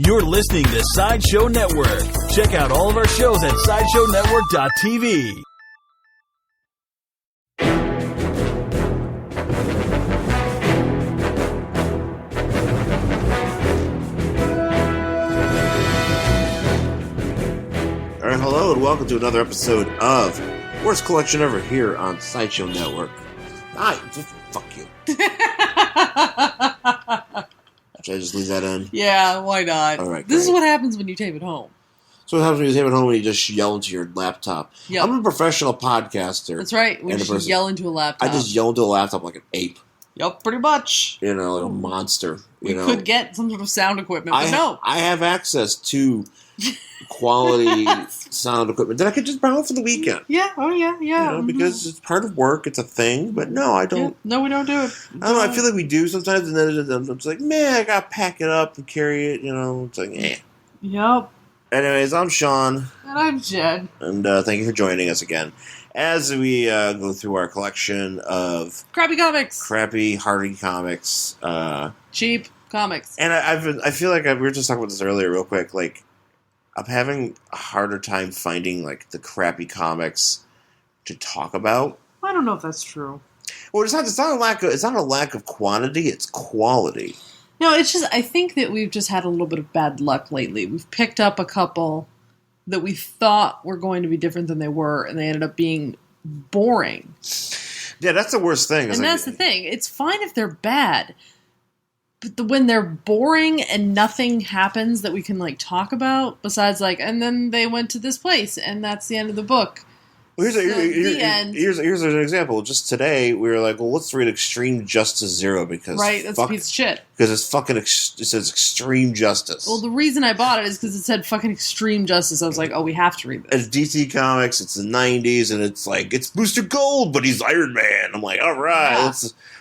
You're listening to Sideshow Network. Check out all of our shows at SideshowNetwork.tv. All right, hello and welcome to another episode of Worst Collection Ever here on Sideshow Network. Just fuck you. Should I just leave that in? Yeah, why not? All right, this is great. what happens when you tape it home. So what happens when you tape it home when you just yell into your laptop? Yep. I'm a professional podcaster. That's right. When you just yell into a laptop. I just yell into a laptop like an ape. Yep, pretty much. You know, like a monster. We could get some sort of sound equipment, but no. I have access to quality sound equipment that I could just borrow for the weekend. Yeah, oh yeah. You know, because it's part of work, it's a thing, but no, I don't. Yeah. No, we don't do it. I don't know, I feel like we do sometimes, and then it's like, man, I gotta pack it up and carry it, you know, it's like, eh. Yep. Anyways, I'm Shawn. And I'm Jen. And thank you for joining us again as we go through our collection of Crappy comics. crappy, hardy comics. Cheap comics. And I feel like we were just talking about this earlier real quick, like, I'm having a harder time finding, like, the crappy comics to talk about. I don't know if that's true. Well, it's not a lack of quantity, it's quality. No, it's just, I think that we've just had a little bit of bad luck lately. We've picked up a couple that we thought were going to be different than they were, and they ended up being boring. Yeah, that's the worst thing. And that's the thing. It's fine if they're bad, but when they're boring and nothing happens that we can, like, talk about, besides, like, and then they went to this place, and that's the end of the book. Well, end. Here's an example. Just today, we were like, well, let's read Extreme Justice Zero because that's a piece of shit. Because it's fucking it says Extreme Justice. Well, the reason I bought it is because it said fucking Extreme Justice. I was like, oh, we have to read this. It's DC Comics. It's the '90s, and it's like it's Booster Gold, but he's Iron Man. I'm like, all right,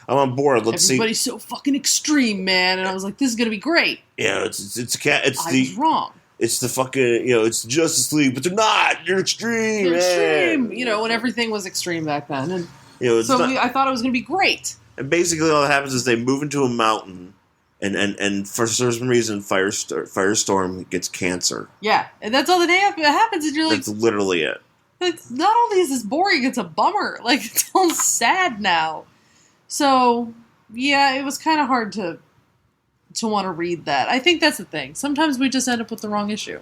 I'm on board. Everybody's so fucking extreme, man. And I was like, this is gonna be great. Yeah, I was wrong. It's the fucking, it's Justice League, but they're not. You're extreme. They're extreme. Man. When everything was extreme back then. And I thought it was going to be great. And basically all that happens is they move into a mountain, and for some reason, Firestorm gets cancer. Yeah, and that's all that happens, and you're like... That's literally it. It's not only is this boring, it's a bummer. Like, it's all sad now. So, yeah, it was kind of hard to want to read that. I think that's the thing. Sometimes we just end up with the wrong issue.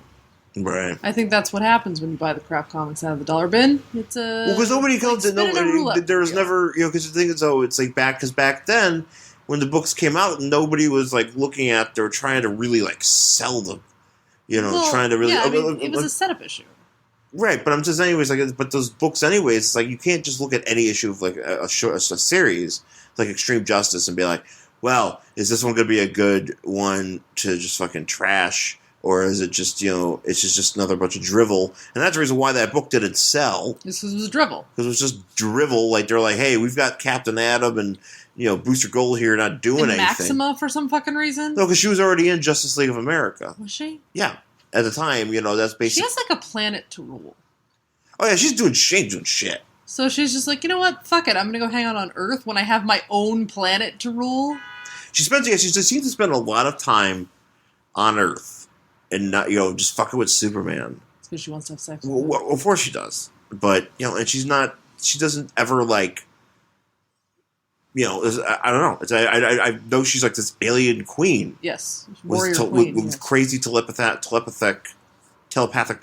Right. I think that's what happens when you buy the crap comics out of the dollar bin. It's because nobody comes in. There was never, because the thing is, it's like back then when the books came out, nobody was like looking at. They were trying to really like sell them. Trying to really. Yeah, it was a setup issue. Right, but I'm just anyways like, but those books anyways, it's like you can't just look at any issue of like a series like Extreme Justice and be like, well, is this one going to be a good one to just fucking trash? Or is it just, it's just another bunch of drivel? And that's the reason why that book didn't sell. This was drivel. Because it was just drivel. Like, they're like, hey, we've got Captain Atom and, Booster Gold here not doing anything. Maxima for some fucking reason? No, because she was already in Justice League of America. Was she? Yeah. At the time, that's basically... She has, like, a planet to rule. Oh, yeah, she's doing shit. So she's just like, you know what? Fuck it. I'm going to go hang out on Earth when I have my own planet to rule. She just seems to spend a lot of time on Earth and not, just fucking with Superman. It's because she wants to have sex with him. Well, of course she does. But, and she doesn't ever, like, I don't know. I know she's like this alien queen. Yes. With crazy telepathic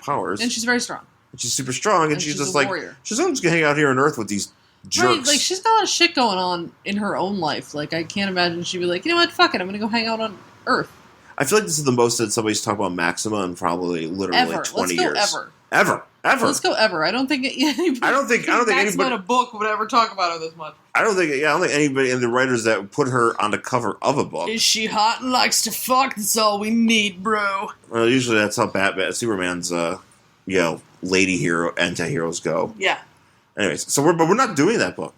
powers. And she's very strong. And she's super strong, and she's just like, warrior. She's just going to hang out here on Earth with these jerks. Right, like, she's got a lot of shit going on in her own life. Like, I can't imagine she'd be like, you know what, fuck it, I'm going to go hang out on Earth. I feel like this is the most that somebody's talked about Maxima in probably literally like 20 years. Ever. Let's go ever. I don't think anybody in a book would ever talk about her this much. I don't think anybody in the writers that put her on the cover of a book. Is she hot and likes to fuck? That's all we need, bro. Well, usually that's how Superman's lady hero anti-heroes go. Yeah. Anyways, so we're not doing that book.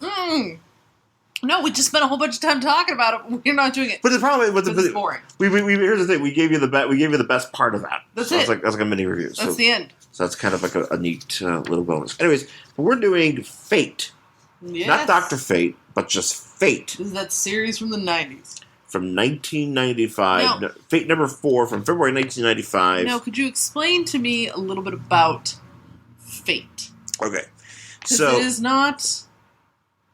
No, we just spent a whole bunch of time talking about it. We're not doing it. But the problem is, it's boring. Here's the thing: we gave you the best part of that. That's it. That's like a mini review. That's the end. So that's kind of like a neat little bonus. Anyways, we're doing Fate, yes. Not Dr. Fate, but just Fate. This is that series from the 90s. from 1995. No. Fate number 4 from February 1995. Now, could you explain to me a little bit about Fate? Okay. Because So, it is not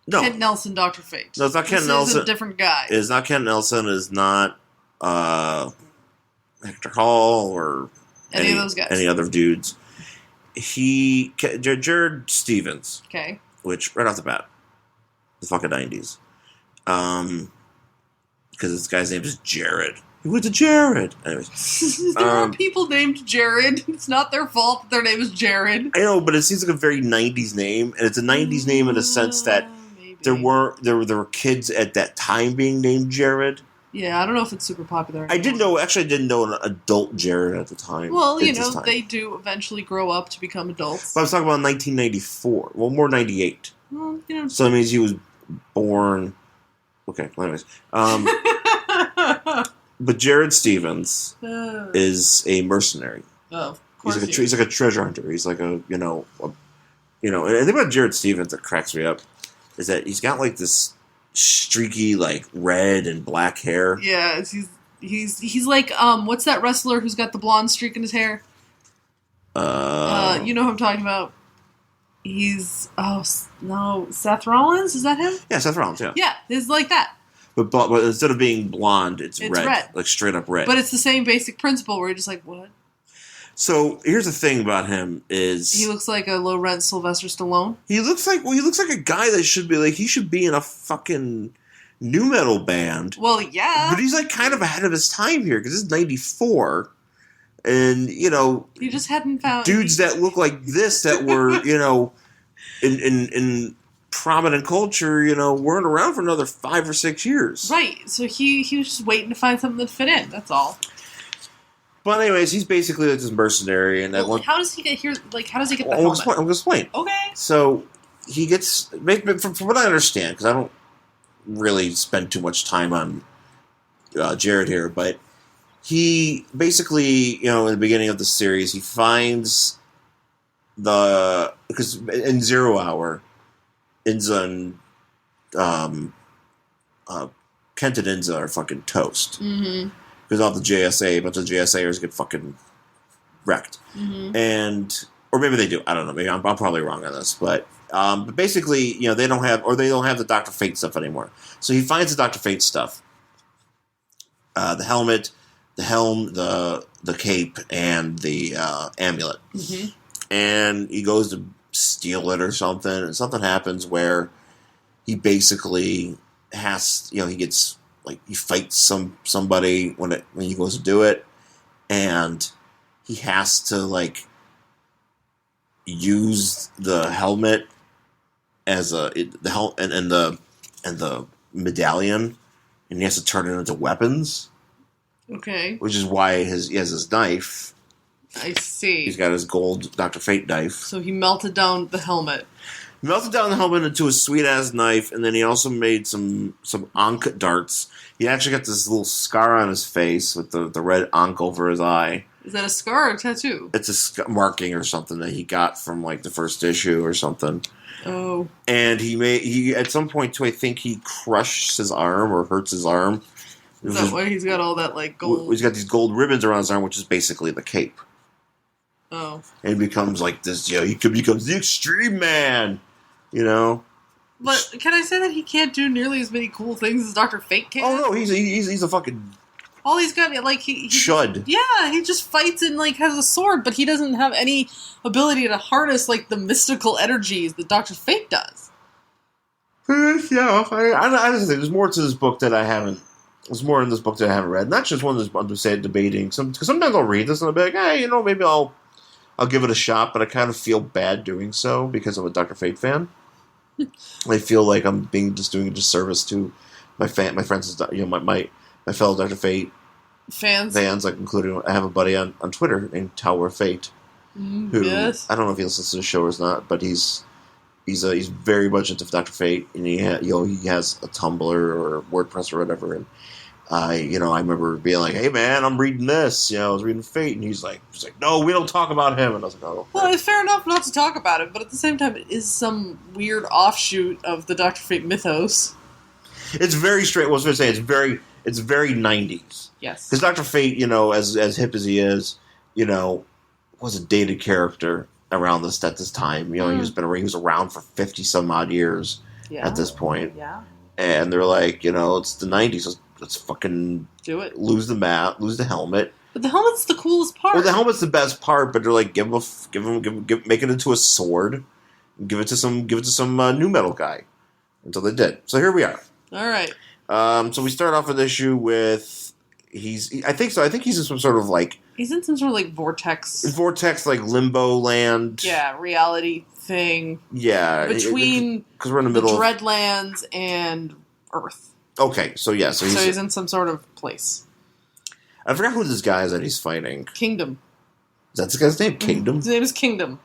Kent Nelson, Dr. Fate. No, it's not Kent This Nelson. is a different guy. It's not Kent Nelson. It's not Hector Hall or Any of those guys. Any other dudes. Jared Stevens. Okay. Which, right off the bat, the fucking 90s. Because this guy's name is Jared. He went to Jared. Anyways. There are people named Jared. It's not their fault that their name is Jared. I know, but it seems like a very 90s name. And it's a 90s name in the sense that Maybe. there were kids at that time being named Jared. Yeah, I don't know if it's super popular anymore. I didn't know an adult Jared at the time. Well, at this time. they do eventually grow up to become adults. But I was talking about 1994. Well, more 98. Well, So that means he was born... Okay, anyways. But Jared Stevens is a mercenary. Oh, of course He's like a treasure hunter. He's like and the thing about Jared Stevens that cracks me up is that he's got like this streaky, like red and black hair. Yeah, he's like what's that wrestler who's got the blonde streak in his hair? You know who I'm talking about. He's Seth Rollins, is that him? Yeah, Seth Rollins. Yeah. Yeah, it's like that. But instead of being blonde, it's red, like straight up red. But it's the same basic principle where you're just like, what? So here's the thing about him is He looks like a low rent Sylvester Stallone. he looks like a guy that should be like he should be in a fucking nu metal band. Well, yeah. But he's like kind of ahead of his time here because this is 94. And, he just hadn't found dudes that look like this that were, in prominent culture, weren't around for another 5 or 6 years. Right. So he was just waiting to find something that fit in. That's all. But anyways, he's basically like this mercenary. And how does he get here? Like, how does he get the I'm helmet? going to explain. Okay. So he gets, from what I understand, because I don't really spend too much time on Jared here, but he basically, in the beginning of the series, he finds because in 0 Hour, Inza and Kent and Inza are fucking toast. Mm-hmm. Because all the JSA, a bunch of JSAers get fucking wrecked. Mm-hmm. Or maybe they do. I don't know. Maybe I'm probably wrong on this. But basically, they don't have the Dr. Fate stuff anymore. So he finds the Dr. Fate stuff. The helmet, the helm, the cape, and the amulet. Mm-hmm. And he goes to steal it or something, and something happens where he basically he gets he fights somebody when he goes to do it, and he has to use the helmet as the medallion, and he has to turn it into weapons. Okay. Which is why he has his knife. I see. He's got his gold Dr. Fate knife. So he melted down the helmet. Melted down the helmet into a sweet-ass knife, and then he also made some Ankh darts. He actually got this little scar on his face with the red Ankh over his eye. Is that a scar or a tattoo? It's a marking or something that he got from, the first issue or something. Oh. And he at some point, too, I think he crushed his arm or hurts his arm. Is that why he's got all that, gold? He's got these gold ribbons around his arm, which is basically the cape. Oh. And he becomes this, he becomes the extreme man, But can I say that he can't do nearly as many cool things as Dr. Fate can? Oh, no, he's a fucking... All he's got, he Shud. He just fights and, has a sword, but he doesn't have any ability to harness, the mystical energies that Dr. Fate does. Yeah, I just think there's more to this book that I haven't... There's more in this book that I haven't read. Not just one that's, I'm saying, debating. Because sometimes I'll read this and I'll be like, hey, maybe I'll give it a shot, but I kind of feel bad doing so because I'm a Dr. Fate fan. I feel like I'm doing a disservice to my friends, my fellow Dr. Fate fans, including I have a buddy on Twitter named Tower Fate, who yes. I don't know if he listens to the show or not, but he's very much into Dr. Fate, and he has a Tumblr or WordPress or whatever, and I remember being like, hey man, I'm reading this, I was reading Fate, and he's like, no, we don't talk about him, and I was like, oh. Well, it's fair enough not to talk about it, but at the same time, it is some weird offshoot of the Dr. Fate mythos. It's very straight. What I was going to say, it's very 90s. Yes. Because Dr. Fate, you know, as hip as he is, you know, was a dated character around at this time. You know, he was around for 50 some odd years at this point. Yeah. And they're like, you know, it's the 90s. Let's fucking do it. Lose the helmet. But the helmet's the coolest part. Well, the helmet's the best part, but they're like, make it into a sword, and give it to some new metal guy. Until they did. So here we are. All right. So we start off with issue with I think he's in some sort of like he's in some sort of like vortex like limbo land. Yeah, reality thing. Yeah, between because we're in the middle of Dreadlands and Earth. Okay, so yeah, so he's in some sort of place. I forgot who this guy is that he's fighting. Kingdom. Is that this guy's name? Kingdom? His name is Kingdom.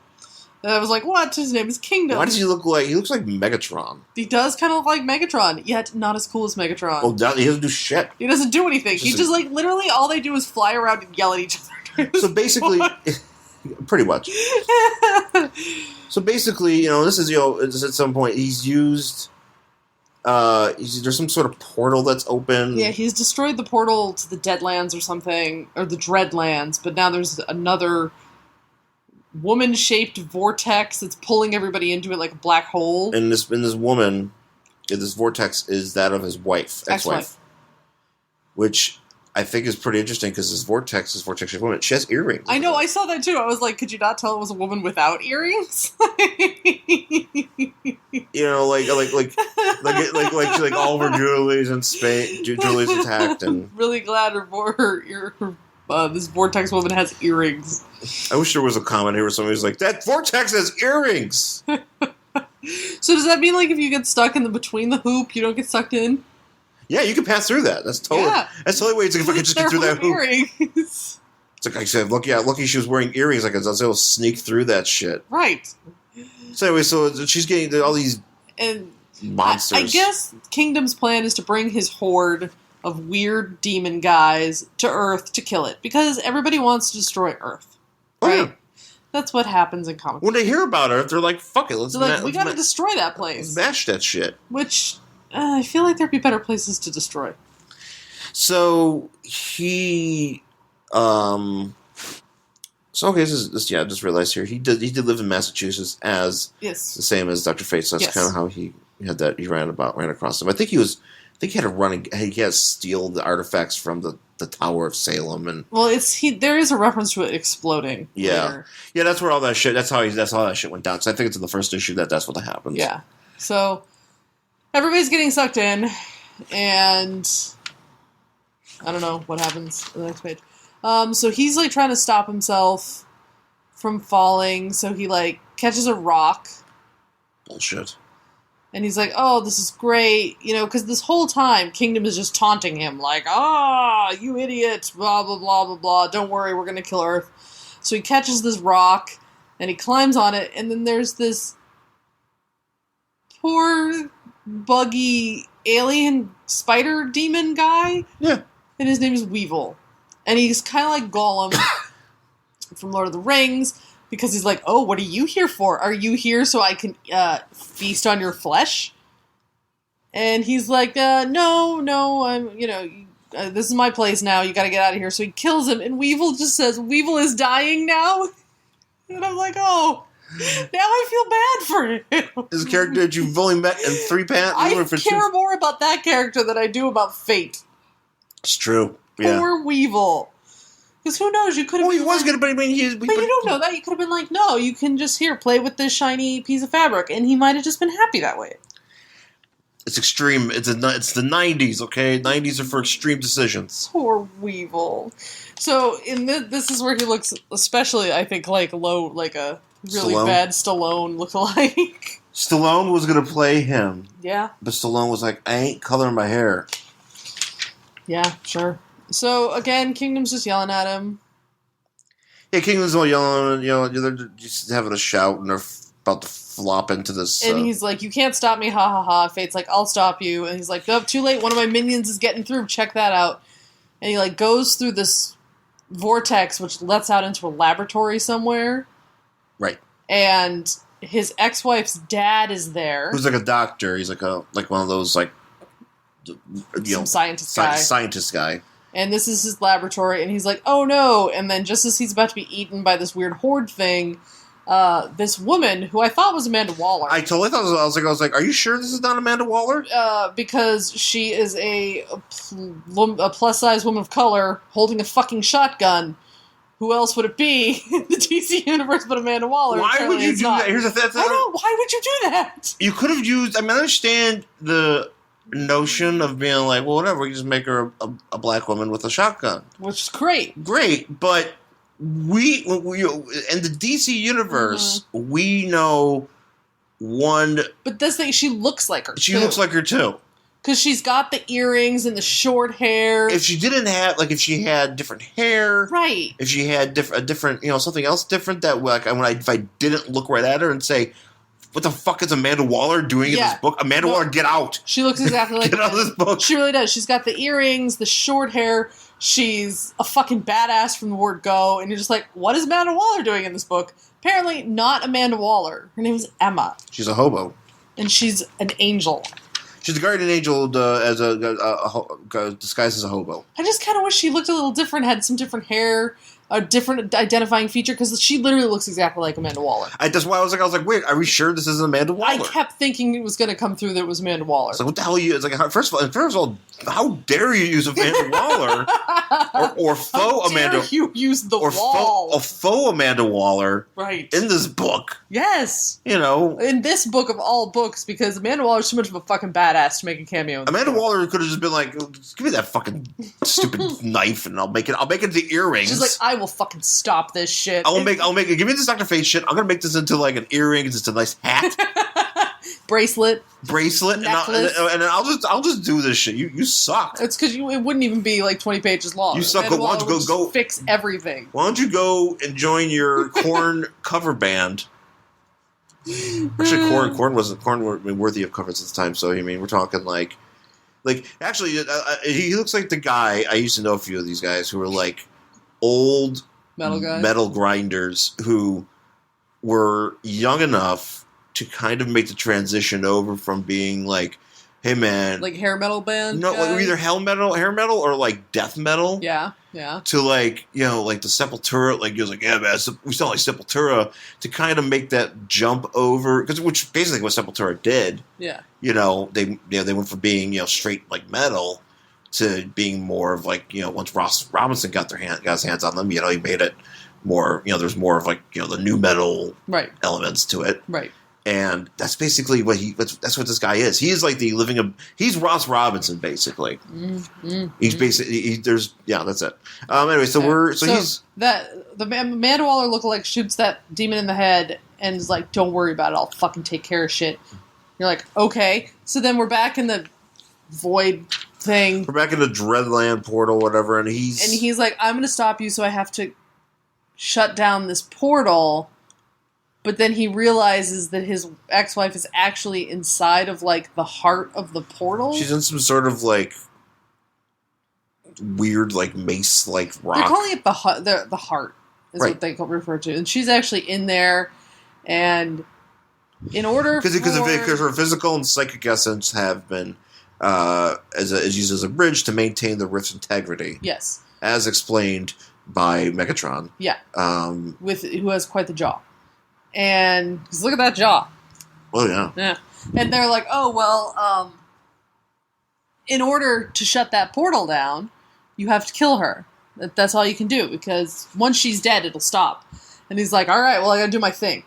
And I was like, what? His name is Kingdom. Why does he look like... He looks like Megatron. He does kind of look like Megatron, yet not as cool as Megatron. Oh, he doesn't do shit. He doesn't do anything. He just, like, literally all they do is fly around and yell at each other. So basically... pretty much. So basically, you know, this is, you know, at some point, he's used... there's some sort of portal that's open. Yeah, he's destroyed the portal to the Deadlands or something, or the Dreadlands, but now there's another woman-shaped vortex that's pulling everybody into it like a black hole. And this woman, this vortex is that of his ex-wife. Which I think is pretty interesting because this vortex-shaped woman, she has earrings. I know, I saw that too. I was like, could you not tell it was a woman without earrings? You know, like all of her jewelry's in space. Jewelry's intact, and really glad this vortex woman has earrings. I wish there was a comment here where somebody was like, "That vortex has earrings." So does that mean like if you get stuck in between the hoop, you don't get sucked in? Yeah, you can pass through that. That's totally way. It's like if I could just get through that hoop. Earrings. It's like I said, lucky she was wearing earrings. Like I was able to sneak through that shit. Right. So anyway, so she's getting all these monsters. I guess Kingdom's plan is to bring his horde of weird demon guys to Earth to kill it because everybody wants to destroy Earth. Right? Oh, yeah. That's what happens in comic books. When they hear about Earth, they're like, "Fuck it, we gotta destroy that place. Smash that shit." Which I feel like there'd be better places to destroy. So he, I just realized here he did live in Massachusetts as the same as Dr. Fate. So that's kind of how he had that. He ran across them. I think he had to steal the artifacts from the Tower of Salem, and there is a reference to it exploding. Yeah, later. Yeah, that's where all that shit. That's how that shit went down. So I think it's in the first issue that's what happens. Yeah. So everybody's getting sucked in, and I don't know what happens on the next page. So he's like trying to stop himself from falling. So he like catches a rock. Bullshit. And he's like, oh, this is great. You know, because this whole time, Kingdom is just taunting him. Like, you idiot. Blah, blah, blah, blah, blah. Don't worry, we're going to kill Earth. So he catches this rock, and he climbs on it. And then there's this poor, buggy, alien spider demon guy. Yeah. And his name is Weevil. And he's kind of like Gollum from Lord of the Rings. Because he's like, oh, what are you here for? Are you here so I can feast on your flesh? And he's like, no, I'm, this is my place now. You got to get out of here. So he kills him, and Weevil just says, Weevil is dying now? And I'm like, oh, now I feel bad for him. This character that you've only met in 3 panels? I care more about that character than I do about Fate. It's true. Yeah. Poor Weevil. Because who knows, you could have he was going to, but I mean, you don't know that. You could have been like, no, you can just play with this shiny piece of fabric, and he might have just been happy that way. It's extreme. It's the 90s, okay? 90s are for extreme decisions. Poor Weevil. So this is where he looks, especially I think like a really bad Stallone look-alike. Stallone was going to play him. Yeah. But Stallone was like, I ain't coloring my hair. Yeah, sure. So, again, Kingdom's just yelling at him. Yeah, Kingdom's all yelling, they're just having a shout, and they're about to flop into this... And he's like, you can't stop me, ha ha ha. Fate's like, I'll stop you. And he's like, nope, too late, one of my minions is getting through, check that out. And he, goes through this vortex, which lets out into a laboratory somewhere. Right. And his ex-wife's dad is there. Who's like a doctor. He's like one of those, some scientist guy. And this is his laboratory, and he's like, oh no, and then just as he's about to be eaten by this weird horde thing, this woman, who I thought was Amanda Waller. I totally thought, I was like, are you sure this is not Amanda Waller? Because she is a plus-size woman of color holding a fucking shotgun. Who else would it be in the DC universe but Amanda Waller? Why would you do that? Here's the thing. I know, why would you do that? You could have used, I understand the notion of being like, well, whatever, we just make her a black woman with a shotgun. Which is great. Great, but we in the DC universe, we know one... But this thing, she looks like her, She looks like her, too. Because she's got the earrings and the short hair. If she didn't have, like, if she had different hair, right? If she had a different, something else different that, like, if I didn't look right at her and say, "What the fuck is Amanda Waller doing in this book?" Amanda Waller, get out! She looks exactly like get out of this book. She really does. She's got the earrings, the short hair. She's a fucking badass from the word go, and you're just like, what is Amanda Waller doing in this book? Apparently, not Amanda Waller. Her name is Emma. She's a hobo, and she's an angel. She's a guardian angel as disguised as a hobo. I just kind of wish she looked a little different, had some different hair, a different identifying feature, because she literally looks exactly like Amanda Waller. That's why I was like, wait, are we sure this isn't Amanda Waller? I kept thinking it was going to come through that it was Amanda Waller. It's like, what the hell are you? It's like, first of all, how dare you use Amanda Waller or faux Amanda? You use the or faux Amanda Waller, right? In this book, yes, in this book of all books, because Amanda Waller's too much of a fucking badass to make a cameo. Amanda Waller could have just been like, "Give me that fucking stupid knife, and I'll make it the earrings." She's like, "I will fucking stop this shit. I'll make it. Give me this Dr. Fate shit. I'm gonna make this into like an earrings. It's a nice hat." bracelet, and I'll just do this shit. You suck. It's because it wouldn't even be like 20 pages long. You suck. Why don't you go fix everything? Why don't you go and join your Korn cover band? Actually, Korn weren't worthy of covers at the time. So we're talking like actually, he looks like the guy I used to know. A few of these guys who were like old metal grinders who were young enough to kind of make the transition over from being like, hey man, like hair metal band. No, like either hair metal, or like death metal. Yeah. To like like the Sepultura, like he was like, yeah man, we sound like Sepultura. To kind of make that jump over, which basically what Sepultura did. Yeah. They went from being straight like metal to being more of like once Ross Robinson got his hands on them, he made it more there's more of like the new metal elements to it. Right. And that's basically that's what this guy is. He is like he's Ross Robinson basically. He's basically that's it. Anyway, he's the Amanda Waller lookalike shoots that demon in the head and is like, "Don't worry about it. I'll fucking take care of shit." You're like, okay. So then we're back in the void thing. We're back in the Dreadland portal, whatever, and he's like, "I'm going to stop you, so I have to shut down this portal." But then he realizes that his ex-wife is actually inside of, like, the heart of the portal. She's in some sort of, like, weird, like, mace-like rock. They're calling it the heart, is what they refer to. And she's actually in there, and in order because her physical and psychic essence have been is used as a bridge to maintain the rift's integrity. Yes. As explained by Megatron. Yeah. Who has quite the jaw. And just look at that jaw. Oh, yeah. Yeah. And they're like, oh, well, in order to shut that portal down, you have to kill her. That's all you can do, because once she's dead, it'll stop. And he's like, all right, well, I gotta do my thing.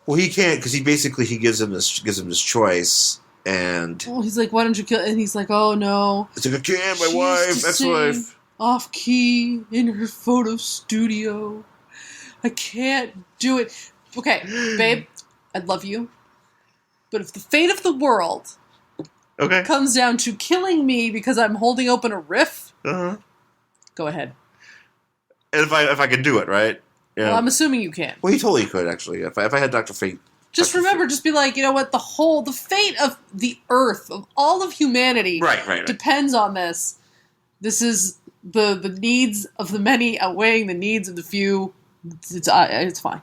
Well, he can't, because he gives him this choice, and... Well, he's like, why don't you kill... And he's like, oh, no. It's like, I can't, my wife, ex-wife. Off-key in her photo studio. I can't do it. Okay, babe, I love you. But if the fate of the world comes down to killing me because I'm holding open a rift, go ahead. And if I could do it, right? Yeah. Well, I'm assuming you can. Well, he totally could, actually. If I had Dr. Fate. Just remember, just be like, you know what, the fate of the Earth, of all of humanity, depends on this. This is the needs of the many outweighing the needs of the few. It's fine.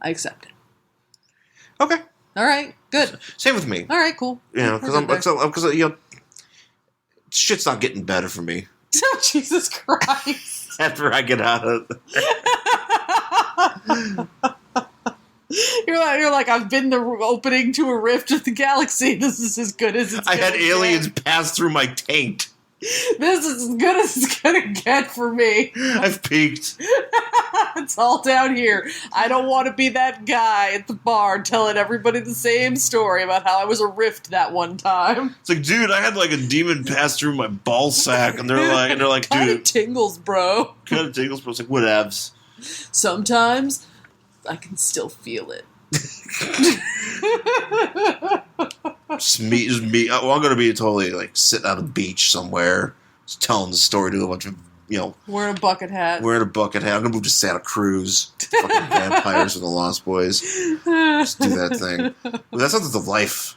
I accept it. Okay. All right, good. Same with me. All right, cool. You know, because you know, shit's not getting better for me. Oh, Jesus Christ. After I get out of You're like, I've been the opening to a rift of the galaxy. This is as good as it's I gonna had aliens pass through my taint. This is as good as it's gonna get for me. I've peaked. It's all down here. I don't want to be that guy at the bar telling everybody the same story about how I was a rift that one time. It's like, dude, I had like a demon pass through my ball sack, and they're like, Kind dude, of tingles, bro. kind of tingles, but it's like, whatevs. Sometimes I can still feel it. Just me. Well, I'm gonna be totally like sitting on a beach somewhere, just telling the story to a bunch of, you know, Wearing a bucket hat. wearing a bucket hat. I'm gonna move to Santa Cruz. Fucking vampires and the Lost Boys. Just do that thing. Well, that's not the life.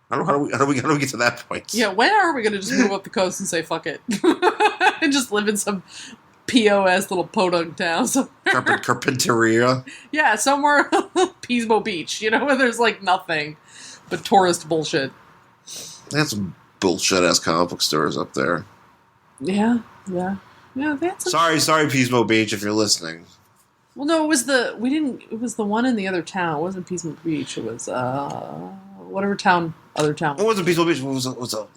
I don't know how do we get to that point? Yeah, when are we gonna just move up the coast and say fuck it? And just live in some POS little podunk town. Carpinteria. Yeah, somewhere Pismo Beach, you know, where there's like nothing but tourist bullshit. They had some bullshit ass comic book stores up there. Yeah. That's Sorry, Pismo Beach, if you're listening. Well, no, it was the one in the other town. It wasn't Pismo Beach. It was whatever town, other town. It wasn't Pismo Beach. It was a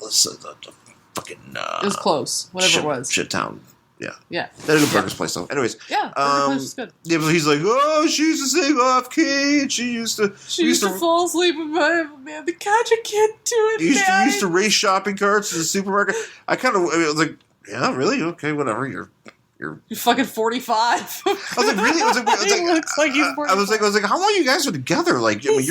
fucking. It was close. Whatever it was. Shit town. Yeah. Yeah. They had a good burgers place though. Anyways. Yeah. Burger place was good. Yeah, but he's like, oh, she used to sing off key, and she used to fall asleep with my man. The catcher can't do it. We used to race shopping carts to the supermarket. I was like, yeah, really? Okay, whatever. You're fucking 45. I was like, really? He looks like he's 45. I was like, how long you guys are together? Like, I mean,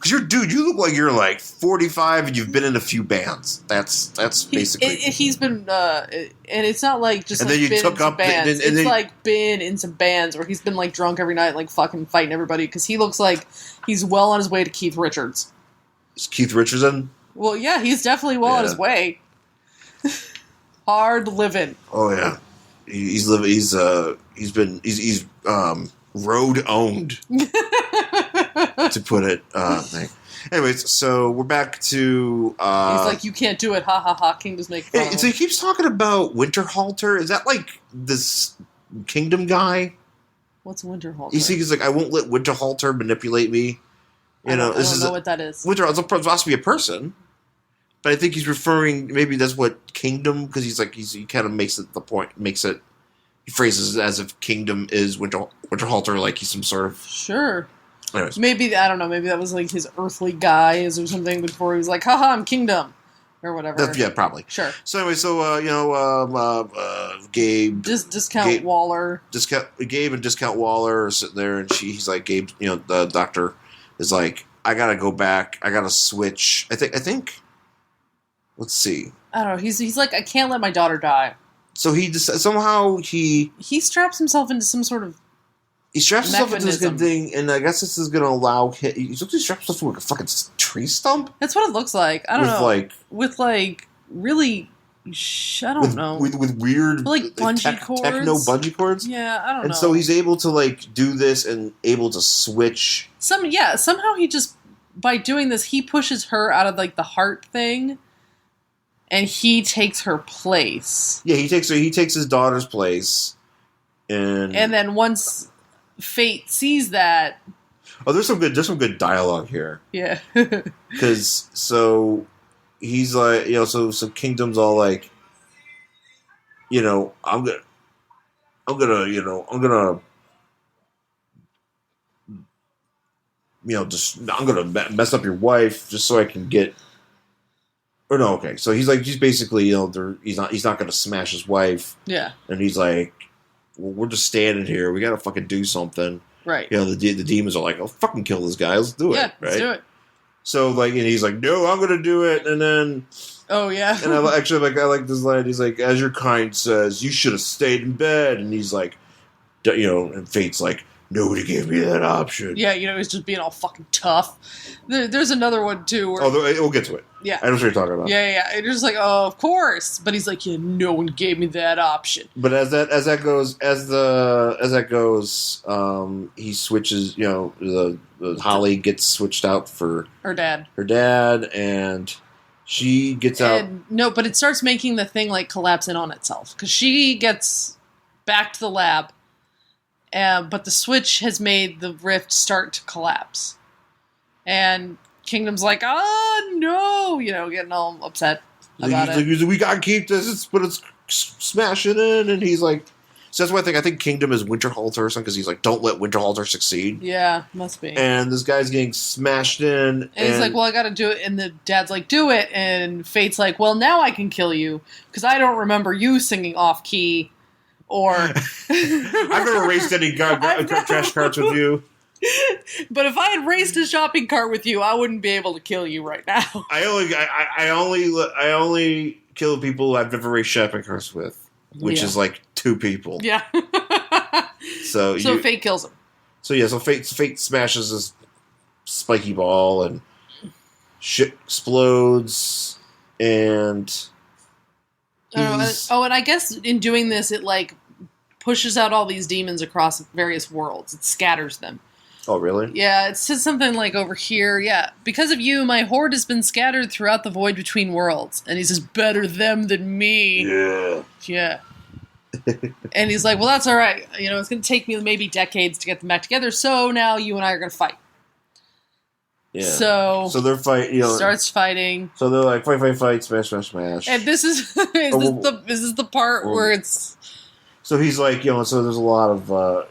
you're dude. You look like you're like 45 and you've been in a few bands. That's basically. He's been, and it's not like just. And like then you been took into up bands. and it's like been in some bands where he's been like drunk every night, like fucking fighting everybody because he looks like he's well on his way to Keith Richards. Is Keith Richardson? Well, yeah, he's definitely well on his way. Hard living. Oh yeah. He's road owned, to put it. Anyways, so we're back to. He's like, you can't do it, ha ha ha. King just make fun of him. So he keeps talking about Winterhalter. Is that like this Kingdom guy? What's Winterhalter? He's like, I won't let Winterhalter manipulate me. I don't know what that is. Winterhalter's supposed to be a person. But I think he's referring, maybe that's what Kingdom, because he kind of makes it, he phrases it as if Kingdom is Winterhalter, like he's some sort of... Sure. Anyways. Maybe, I don't know, maybe that was like his earthly guise or something before he was like, haha, I'm Kingdom. Or whatever. Yeah, probably. Sure. So anyway, Gabe... Discount Waller. Gabe and Discount Waller are sitting there, and he's like, Gabe, the doctor is like, I gotta go back, I gotta switch. I think... Let's see. I don't know. He's like, I can't let my daughter die. So he he straps himself into some sort of into this good thing, and I guess this is going to allow him. He straps himself to like a fucking tree stump. That's what it looks like. I don't know. With really, I don't know. With weird like bungee cords, techno bungee cords. Yeah, I don't know. And so he's able to like do this and able to switch. Somehow he just by doing this he pushes her out of like the heart thing. And he takes her place. Yeah, he takes his daughter's place. And then once Fate sees that, there's some good dialogue here. Yeah. Cuz so he's like, so Kingdom's all like, I'm gonna mess up your wife just so I can get. Or no, okay. So he's basically, he's not going to smash his wife. Yeah. And he's like, well, we're just standing here. We got to fucking do something. Right. The demons are like, oh, fucking kill this guy. Let's do it. Yeah, let's do it. So and he's like, no, I'm going to do it. And then. Oh yeah. And I like this line. He's like, as your kind says, you should have stayed in bed. And he's like, and Fate's like, Nobody gave me that option. Yeah, he's just being all fucking tough. There's another one, too. Where, we'll get to it. Yeah. I know what you're talking about. Yeah. And you're just like, oh, of course. But he's like, yeah, no one gave me that option. But as that goes, he switches. The Holly gets switched out for her dad, and she gets out. No, but it starts making the thing like collapse in on itself because she gets back to the lab, but the switch has made the rift start to collapse, and Kingdom's like, oh no, getting all upset about it. He's like, we gotta keep this, but it's smashing in, and he's like. So that's why I think Kingdom is Winterhalter or something, because he's like, don't let Winterhalter succeed. Yeah, must be. And this guy's getting smashed in. And he's like, well, I gotta do it. And the dad's like, do it. And Fate's like, well, now I can kill you, because I don't remember you singing off-key, or... I've never raced any trash carts with you. But if I had raced a shopping cart with you, I wouldn't be able to kill you right now. I only kill people I've never raced shopping carts with. Which is like 2 people. Yeah. So Fate kills him. So Fate smashes this spiky ball and shit explodes and and I guess in doing this it like pushes out all these demons across various worlds. It scatters them. Oh, really? Yeah, it says something like over here, yeah. Because of you, my horde has been scattered throughout the void between worlds. And he says, better them than me. Yeah. Yeah. And he's like, well, that's all right. It's going to take me maybe decades to get them back together. So now you and I are going to fight. Yeah. So they're fighting. Starts fighting. So they're like, fight, smash. And this is this is the part where it's... So he's like, so there's a lot of, a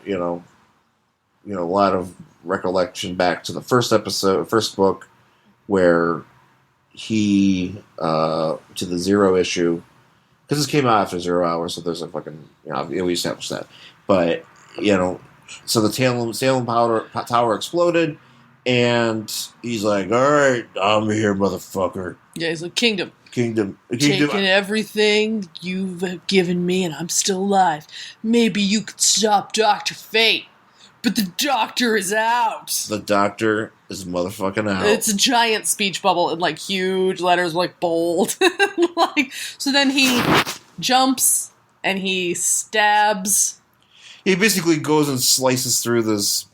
lot of recollection back to the first book, where he, to the Zero issue, because this came out after 0 Hour, so there's a fucking, we established that. But, so the Salem Tower exploded, and he's like, all right, I'm here, motherfucker. Yeah, he's like, Kingdom. Taking everything you've given me, and I'm still alive. Maybe you could stop Dr. Fate. But the doctor is out. The doctor is motherfucking out. It's a giant speech bubble in like huge letters, like bold. So then he jumps and he stabs. He basically goes and slices through this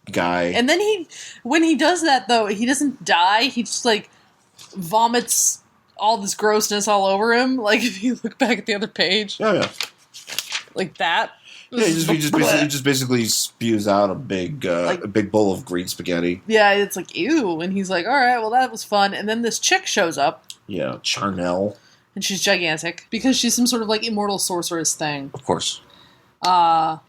guy. And then when he does that though, he doesn't die. He just like vomits all this grossness all over him. Like if you look back at the other page. Oh yeah. Like that. Yeah, he just basically spews out a big bowl of green spaghetti. Yeah, it's like, ew. And he's like, all right, well, that was fun. And then this chick shows up. Yeah, Charnel. And she's gigantic. Because she's some sort of, like, immortal sorceress thing. Of course. And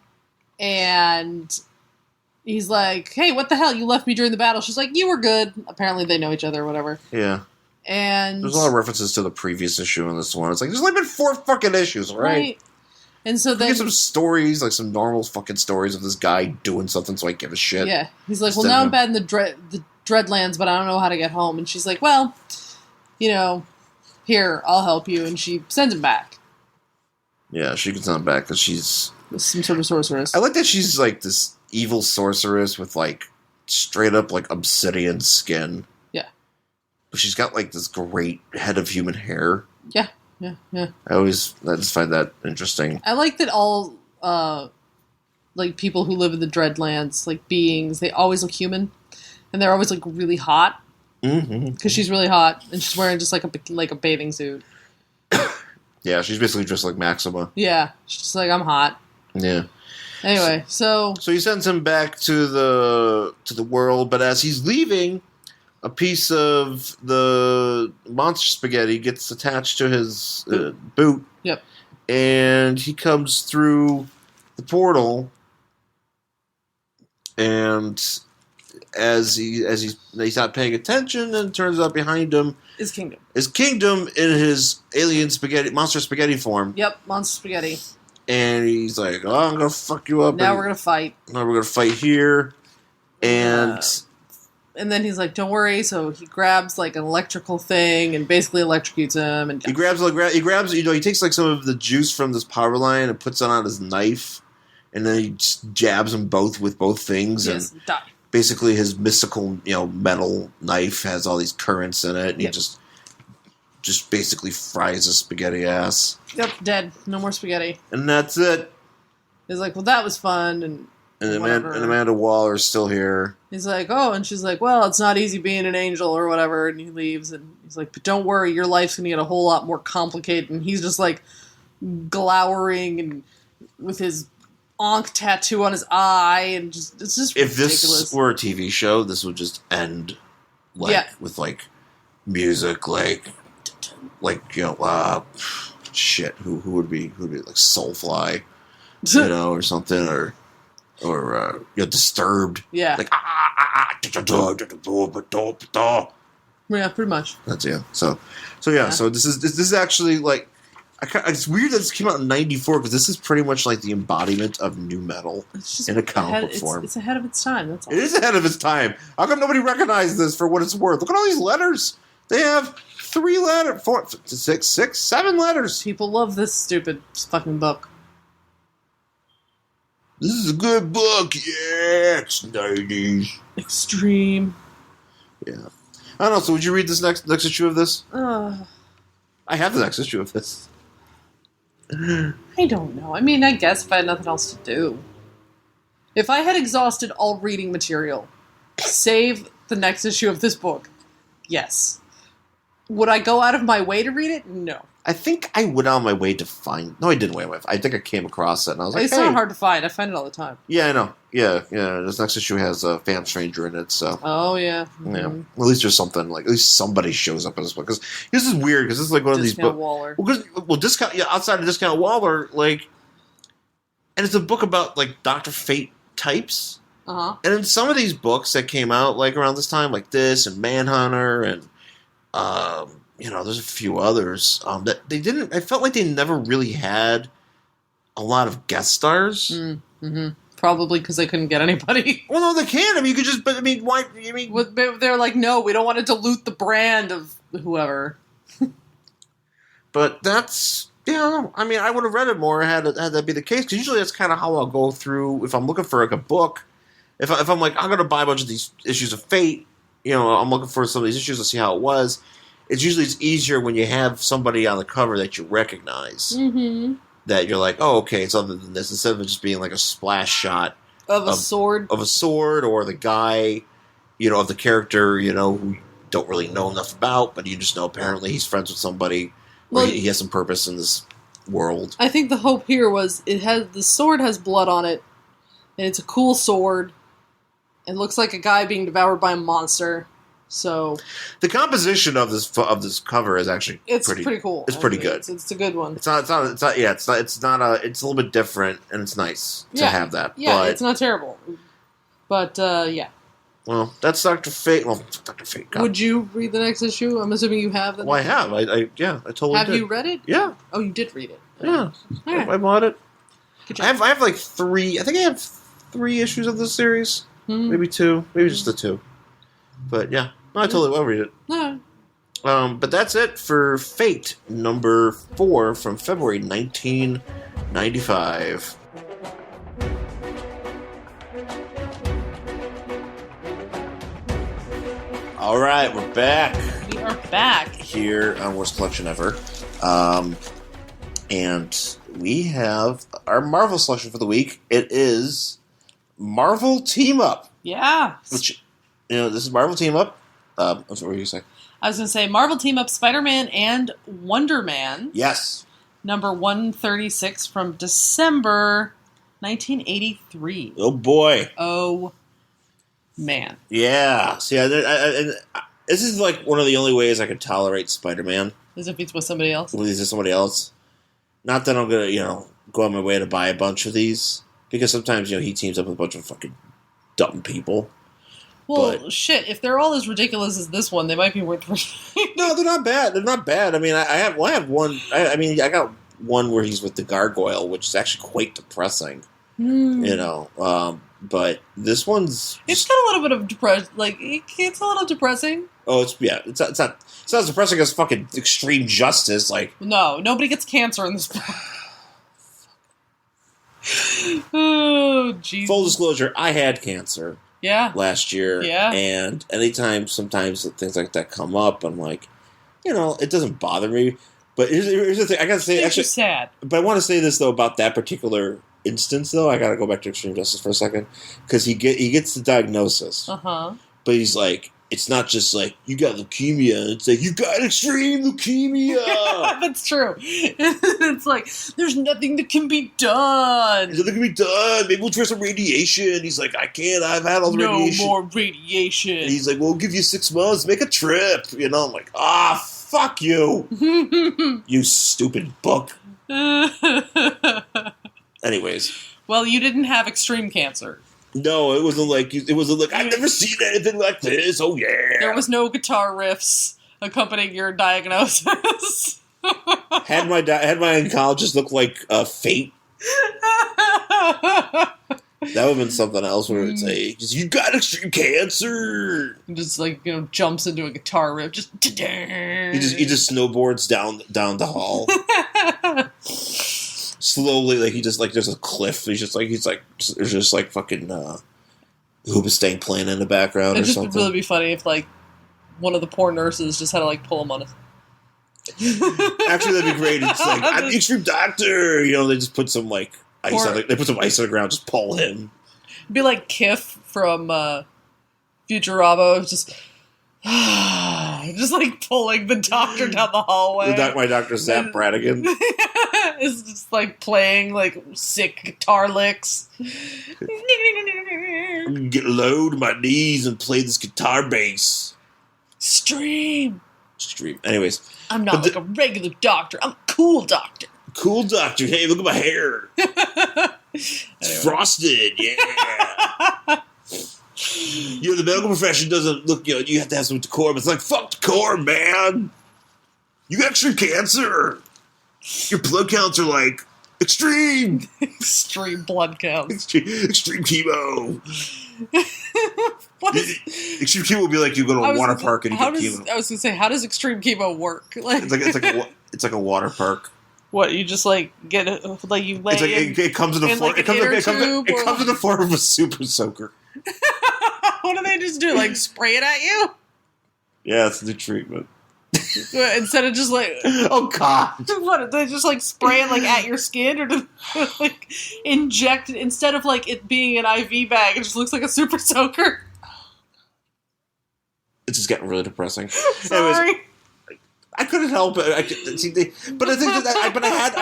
he's like, hey, what the hell? You left me during the battle. She's like, you were good. Apparently they know each other or whatever. Yeah. And there's a lot of references to the previous issue in this one. It's like, there's only been 4 fucking issues, right? And so then... get some stories, like some normal fucking stories of this guy doing something so I give a shit. Yeah. He's like, well, now I'm bad in the Dreadlands, but I don't know how to get home. And she's like, well, here, I'll help you. And she sends him back. Yeah, she can send him back because she's... some sort of sorceress. I like that she's like this evil sorceress with like straight up like obsidian skin. Yeah. But she's got like this great head of human hair. Yeah. Yeah. I just find that interesting. I like that all, like, people who live in the Dreadlands, like, beings, they always look human. And they're always, like, really hot. Mm-hmm. Because she's really hot. And she's wearing just, like a bathing suit. Yeah, she's basically just like Maxima. Yeah. She's just like, I'm hot. Yeah. Anyway, so he sends him back to the world, but as he's leaving... a piece of the monster spaghetti gets attached to his boot. Yep. And he comes through the portal, and as he's not paying attention, and turns out behind him is Kingdom. In his alien monster spaghetti form. Yep, monster spaghetti. And he's like, "Oh, I'm gonna fuck you up." Now we're gonna fight. Now we're gonna fight here, and. And then he's like, "Don't worry." So he grabs like an electrical thing and basically electrocutes him. And he grabs. He takes like some of the juice from this power line and puts it on his knife, and then he just jabs them both with both things, Yes, and die. basically his mystical, metal knife has all these currents in it, and he just basically fries a spaghetti ass. Yep, dead. No more spaghetti. And that's it. He's like, well, that was fun, and Amanda Waller's still here. he's like, oh, and she's like, well, it's not easy being an angel or whatever, and he leaves, and he's like, but don't worry, your life's gonna get a whole lot more complicated, and he's just like glowering and with his Ankh tattoo on his eye, and it's just If ridiculous. this were a TV show, this would just end with music, shit. Who would be like Soulfly, or something, or Disturbed. Yeah. Like Yeah, pretty much. that's So this is actually like. It's weird that this came out in '94 because this is pretty much like the embodiment of new metal in a comic book form. It's ahead of its time. That's all. It is ahead of its time. How come nobody recognized this for what it's worth? Look at all these letters. They have 3 letters, 4, 6, 7 letters. People love this stupid fucking book. This is a good book. Yeah, it's 90s. Extreme. Yeah. I don't know. So would you read this next issue of this? I have the next issue of this. I don't know. I mean, I guess if I had nothing else to do. If I had exhausted all reading material, save the next issue of this book, yes. Would I go out of my way to read it? No. I think I went out of my way to find... No, I didn't went out of my way. I think I came across it, and I was like, It's not hard to find. I find it all the time. Yeah, I know. Yeah. This next issue has a fan stranger in it, so... Oh, yeah. Yeah. At least there's something, at least somebody shows up in this book. Because this is weird, because this is like one of these books... Waller. Discount... Yeah, outside of Discount Waller, and it's a book about, Dr. Fate types. Uh-huh. And in some of these books that came out, around this time, like this, and Manhunter, and, there's a few others, that they didn't... I felt like they never really had a lot of guest stars. Mm-hmm. Probably because they couldn't get anybody. Well, no, they can. I mean, you could just... But, I mean, why... I mean... They're like, no, we don't want to dilute the brand of whoever. But that's... Yeah, I mean, I would have read it more had that be the case. Because usually that's kind of how I'll go through... If I'm looking for, a book... If I'm like, I'm going to buy a bunch of these issues of Fate... I'm looking for some of these issues to see how it was. It's easier when you have somebody on the cover that you recognize. Mm-hmm. That you're like, oh, okay, it's other than this. Instead of it just being like a splash shot of a sword. Of a sword, or the guy, of the character, who you don't really know enough about, but you just know apparently he's friends with somebody, or he has some purpose in this world. I think the hope here was the sword has blood on it, and it's a cool sword. It looks like a guy being devoured by a monster. So the composition of this cover is actually pretty cool. It's pretty good. It's a good one. It's a little bit different, and it's nice to have that. Yeah, but, it's not terrible. But yeah. Well, that's Dr. Fate. Well, Dr. Fate. God. Would you read the next issue? I'm assuming you have. I have. I totally have did. Have you read it? Yeah. Oh, you did read it. Yeah. All right. I bought it. Good job. I have 3. I think I have 3 issues of this series. Mm-hmm. Maybe 2. Maybe just the 2. But yeah. No, I totally will read it. No. But that's it for Fate number 4 from February 1995. All right, we're back. We are back Here on Worst Collection Ever. And we have our Marvel selection for the week. It is Marvel Team Up. Yeah. Which, this is Marvel Team Up. What were you saying? I was going to say Marvel Team Up Spider-Man and Wonder Man. Yes. Number 136 from December 1983. Oh, boy. Oh, man. Yeah. See, this is like one of the only ways I could tolerate Spider-Man. As if he's with somebody else. When he's with somebody else. Not that I'm going to, go on my way to buy a bunch of these. Because sometimes, he teams up with a bunch of fucking dumb people. Well, shit, if they're all as ridiculous as this one, they might be worth reading. No, they're not bad. They're not bad. I mean, I have one. I got one where he's with the gargoyle, which is actually quite depressing. But this one's... It's got a little bit of depression. It's a little depressing. Oh, it's not as depressing as fucking Extreme Justice. No, nobody gets cancer in this book. Oh, Jesus. Full disclosure, I had cancer last year. Yeah. And sometimes things like that come up, I'm like, it doesn't bother me. But here's the thing. I got to say, actually, sad. But I want to say this, though, about that particular instance, though. I got to go back to Extreme Justice for a second. Because he gets the diagnosis. Uh-huh. But he's like, it's not just like, you got leukemia. It's like, you got extreme leukemia. That's true. It's like, there's nothing that can be done. There's nothing can be done. Maybe we'll try some radiation. He's like, I can't. I've had all the radiation. No more radiation. And he's like, we'll give you 6 months. Make a trip. I'm like, fuck you. You stupid book. Anyways. Well, you didn't have extreme cancer. No, it wasn't like I've never seen anything like this. Oh yeah. There was no guitar riffs accompanying your diagnosis. had my oncologist look like Fate. That would have been something else where it would say, "You got extreme cancer." And just jumps into a guitar riff. He just snowboards down the hall. Slowly, there's a cliff. There's just fucking Hoobastank playing in the background or something. It'd just really be funny if one of the poor nurses just had to pull him on his. Actually, that'd be great. It's like, I'm the extreme doctor. They just put some ice they put some ice on the ground, just pull him. It'd be like Kiff from Futurama, just pulling the doctor down the hallway. My doctor, Zap Brannigan. Is just playing sick guitar licks. Get low to my knees and play this guitar bass. Stream. Anyways. I'm not a regular doctor. I'm a cool doctor. Cool doctor. Hey, look at my hair. It's frosted. Yeah. The medical profession doesn't look, you have to have some decorum. It's like, fuck decorum, man. You got extreme cancer. Your blood counts are extreme. Extreme blood counts. Extreme chemo. Extreme chemo would be like you go to a water park and you get chemo. I was going to say, how does extreme chemo work? It's like a water park. What, you just get you lay it comes in the form. It comes in the form of a super soaker. What do they just do? Spray it at you? Yeah, it's the treatment. Instead of just oh god, what, they just spray it at your skin, or do they, inject it instead of it being an IV bag? It just looks like a super soaker. It's just getting really depressing. Sorry. Anyways, I couldn't help it. I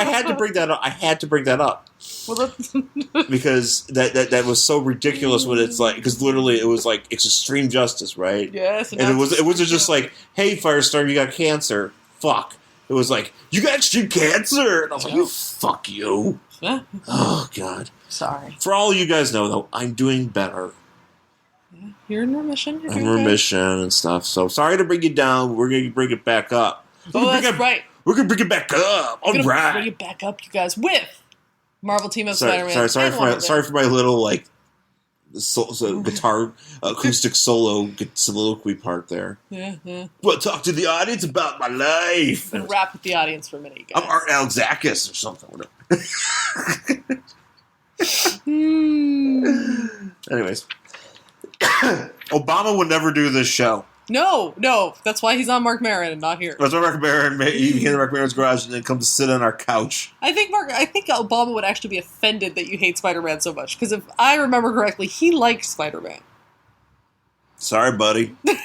had to bring that up. I had to bring that up. Well, because that was so ridiculous when it's because literally it was it's extreme justice, right? Yes, and it wasn't just hey, Firestar, you got cancer. Fuck. It was you got extreme cancer, and I was like, fuck you. Oh god. Sorry. For all you guys know, though, I'm doing better. You're in remission. I'm in remission and stuff. So sorry to bring you down. We're gonna bring it back up. That's right. We're gonna bring it back up. All right. Bring it back up, you guys, with Marvel Team Up Spider-Man. Sorry for my little guitar acoustic solo soliloquy part there. Yeah. Well, talk to the audience about my life. And rap with the audience for a minute, you guys. I'm Art Alexakis or something. Anyways, Obama would never do this show. No, that's why he's on Mark Maron and not here. That's why Mark Maron, he came to Mark Maron's garage and then come to sit on our couch. I think Obama would actually be offended that you hate Spider-Man so much, because if I remember correctly, he liked Spider-Man. Sorry, buddy. What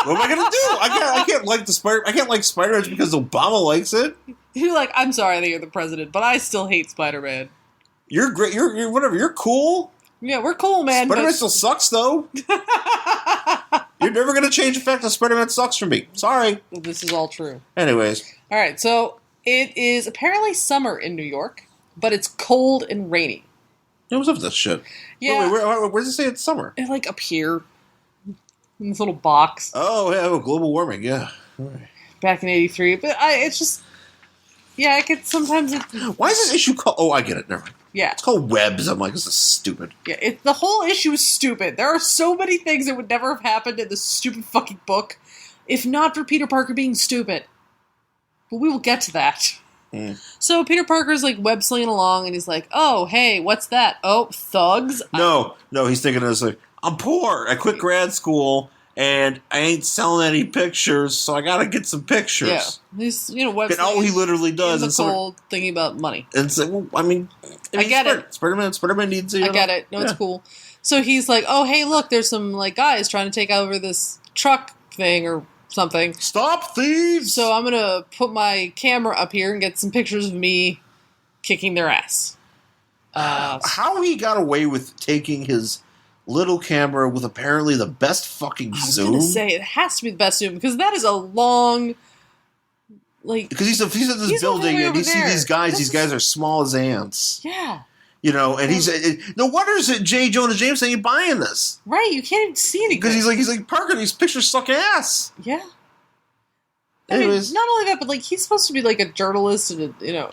am I gonna do? I can't like Spider-Man just because Obama likes it. You're I'm sorry that you're the president, but I still hate Spider-Man. You're great. You're whatever. You're cool. Yeah, we're cool, man. Spider-Man still sucks, though. You're never going to change the fact that Spider-Man sucks for me. Sorry. This is all true. Anyways. All right, so it is apparently summer in New York, but it's cold and rainy. Yeah, what's up with this shit? Yeah. Where does it say it's summer? It's up here. In this little box. Oh, yeah, global warming, yeah. Right. Back in 83. But it's just... Yeah, I could sometimes... Why is this issue called... Oh, I get it. Never mind. Yeah. It's called Webs. I'm like, this is stupid. Yeah, the whole issue is stupid. There are so many things that would never have happened in this stupid fucking book if not for Peter Parker being stupid. But we will get to that. So Peter Parker's like web slinging along, and he's like, "Oh, hey, what's that? Oh, thugs." No, he's thinking it's like, I'm poor. I quit grad school, and I ain't selling any pictures, so I gotta get some pictures. Yeah, he's web And all he literally does is cold thinking about money. And so, well, I mean I get it. Spider-Man needs it. I get it. No, it's cool. So he's like, "Oh, hey, look, there's some like guys trying to take over this truck thing or something. Stop thieves!" So I'm gonna put my camera up here and get some pictures of me kicking their ass." How he got away with taking his little camera with apparently the best fucking zoom? I was gonna say it has to be the best zoom because that is a long, because he's in this building and you see these guys. These guys are small as ants. Yeah. And he's no wonder is it J. Jonah Jameson ain't buying this. Right, you can't even see anything because he's like Parker. These pictures suck ass. Yeah. Anyways, not only that, but like he's supposed to be like a journalist and No,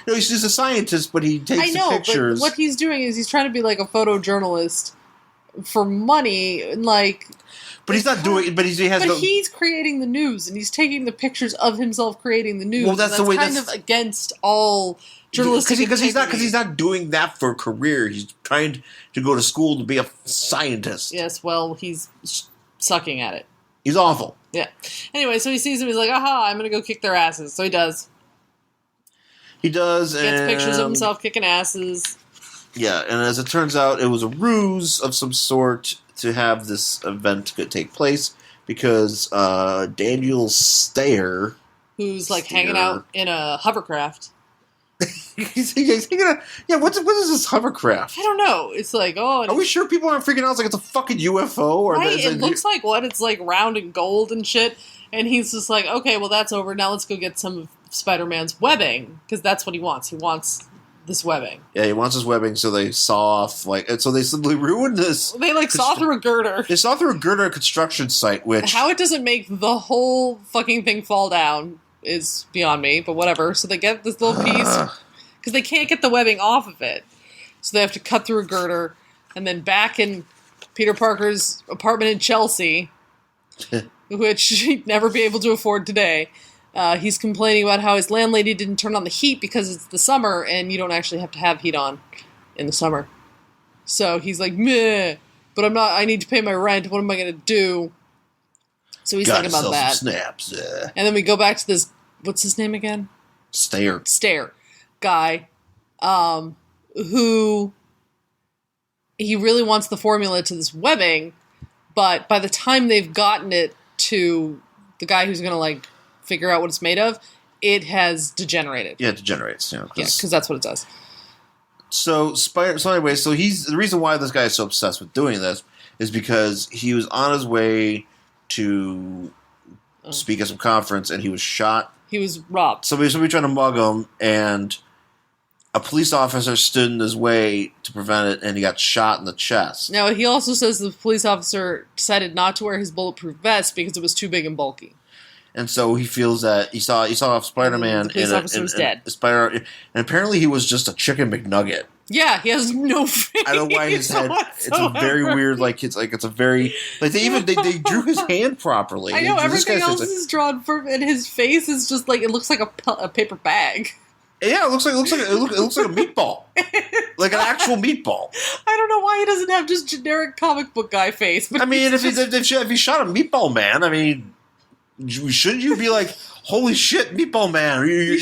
he's just a scientist, but he takes the pictures. But what he's doing is he's trying to be like a photojournalist for money, and like. But he's not doing. But he's creating the news, and he's taking the pictures of himself creating the news. Well, that's the way. Kind of against all journalistic. Because he's not doing that for a career. He's trying to go to school to be a scientist. Yes, well, he's sucking at it. He's awful. Yeah. Anyway, so he sees him. He's like, "Aha! I'm gonna go kick their asses." So he does. He does. Gets pictures of himself kicking asses. Yeah, and as it turns out, it was a ruse of some sort to have this event take place because Daniel Stayer, who's like hanging out in a hovercraft. he's hanging out. Yeah, what is this hovercraft? I don't know. It's like, are we sure people aren't freaking out? It's like it's a fucking UFO, or right? It looks like what? It's like round and gold and shit. And he's just like, okay, well that's over. Now let's go get some of Spider-Man's webbing because that's what he wants. He wants this webbing. Yeah, he wants his webbing, so they saw off and so they simply ruined this. They saw through a girder. They saw through a girder construction site, which how it doesn't make the whole fucking thing fall down is beyond me, but whatever. So they get this little piece because they can't get the webbing off of it, so they have to cut through a girder, and then back in Peter Parker's apartment in Chelsea, which he'd never be able to afford today. He's complaining about how his landlady didn't turn on the heat because it's the summer and you don't actually have to have heat on in the summer. So he's like, meh, but I need to pay my rent. What am I going to do? So he's thinking about that. Snaps. And then we go back to this, what's his name again? Stayer guy, who he really wants the formula to this webbing, but by the time they've gotten it to the guy who's going to figure out what it's made of, it has degenerated. Yeah, it degenerates. Because that's what it does. So anyway, the reason why this guy is so obsessed with doing this is because he was on his way to speak at some conference and he was shot. He was robbed. Somebody tried to mug him, and a police officer stood in his way to prevent it, and he got shot in the chest. Now, he also says the police officer decided not to wear his bulletproof vest because it was too big and bulky. And so he feels that he saw Spider-Man. The police officer was dead. And apparently he was just a chicken McNugget. Yeah, he has no face. I don't know why his head. Whatsoever. It's a very weird. It's a very they drew his hand properly. I know everything else is drawn and his face is just it looks like a paper bag. Yeah, it looks like a meatball, like an actual meatball. I don't know why he doesn't have just generic comic book guy face. But I mean, if he shot a meatball man, I mean, shouldn't you be like, holy shit, Meatball Man?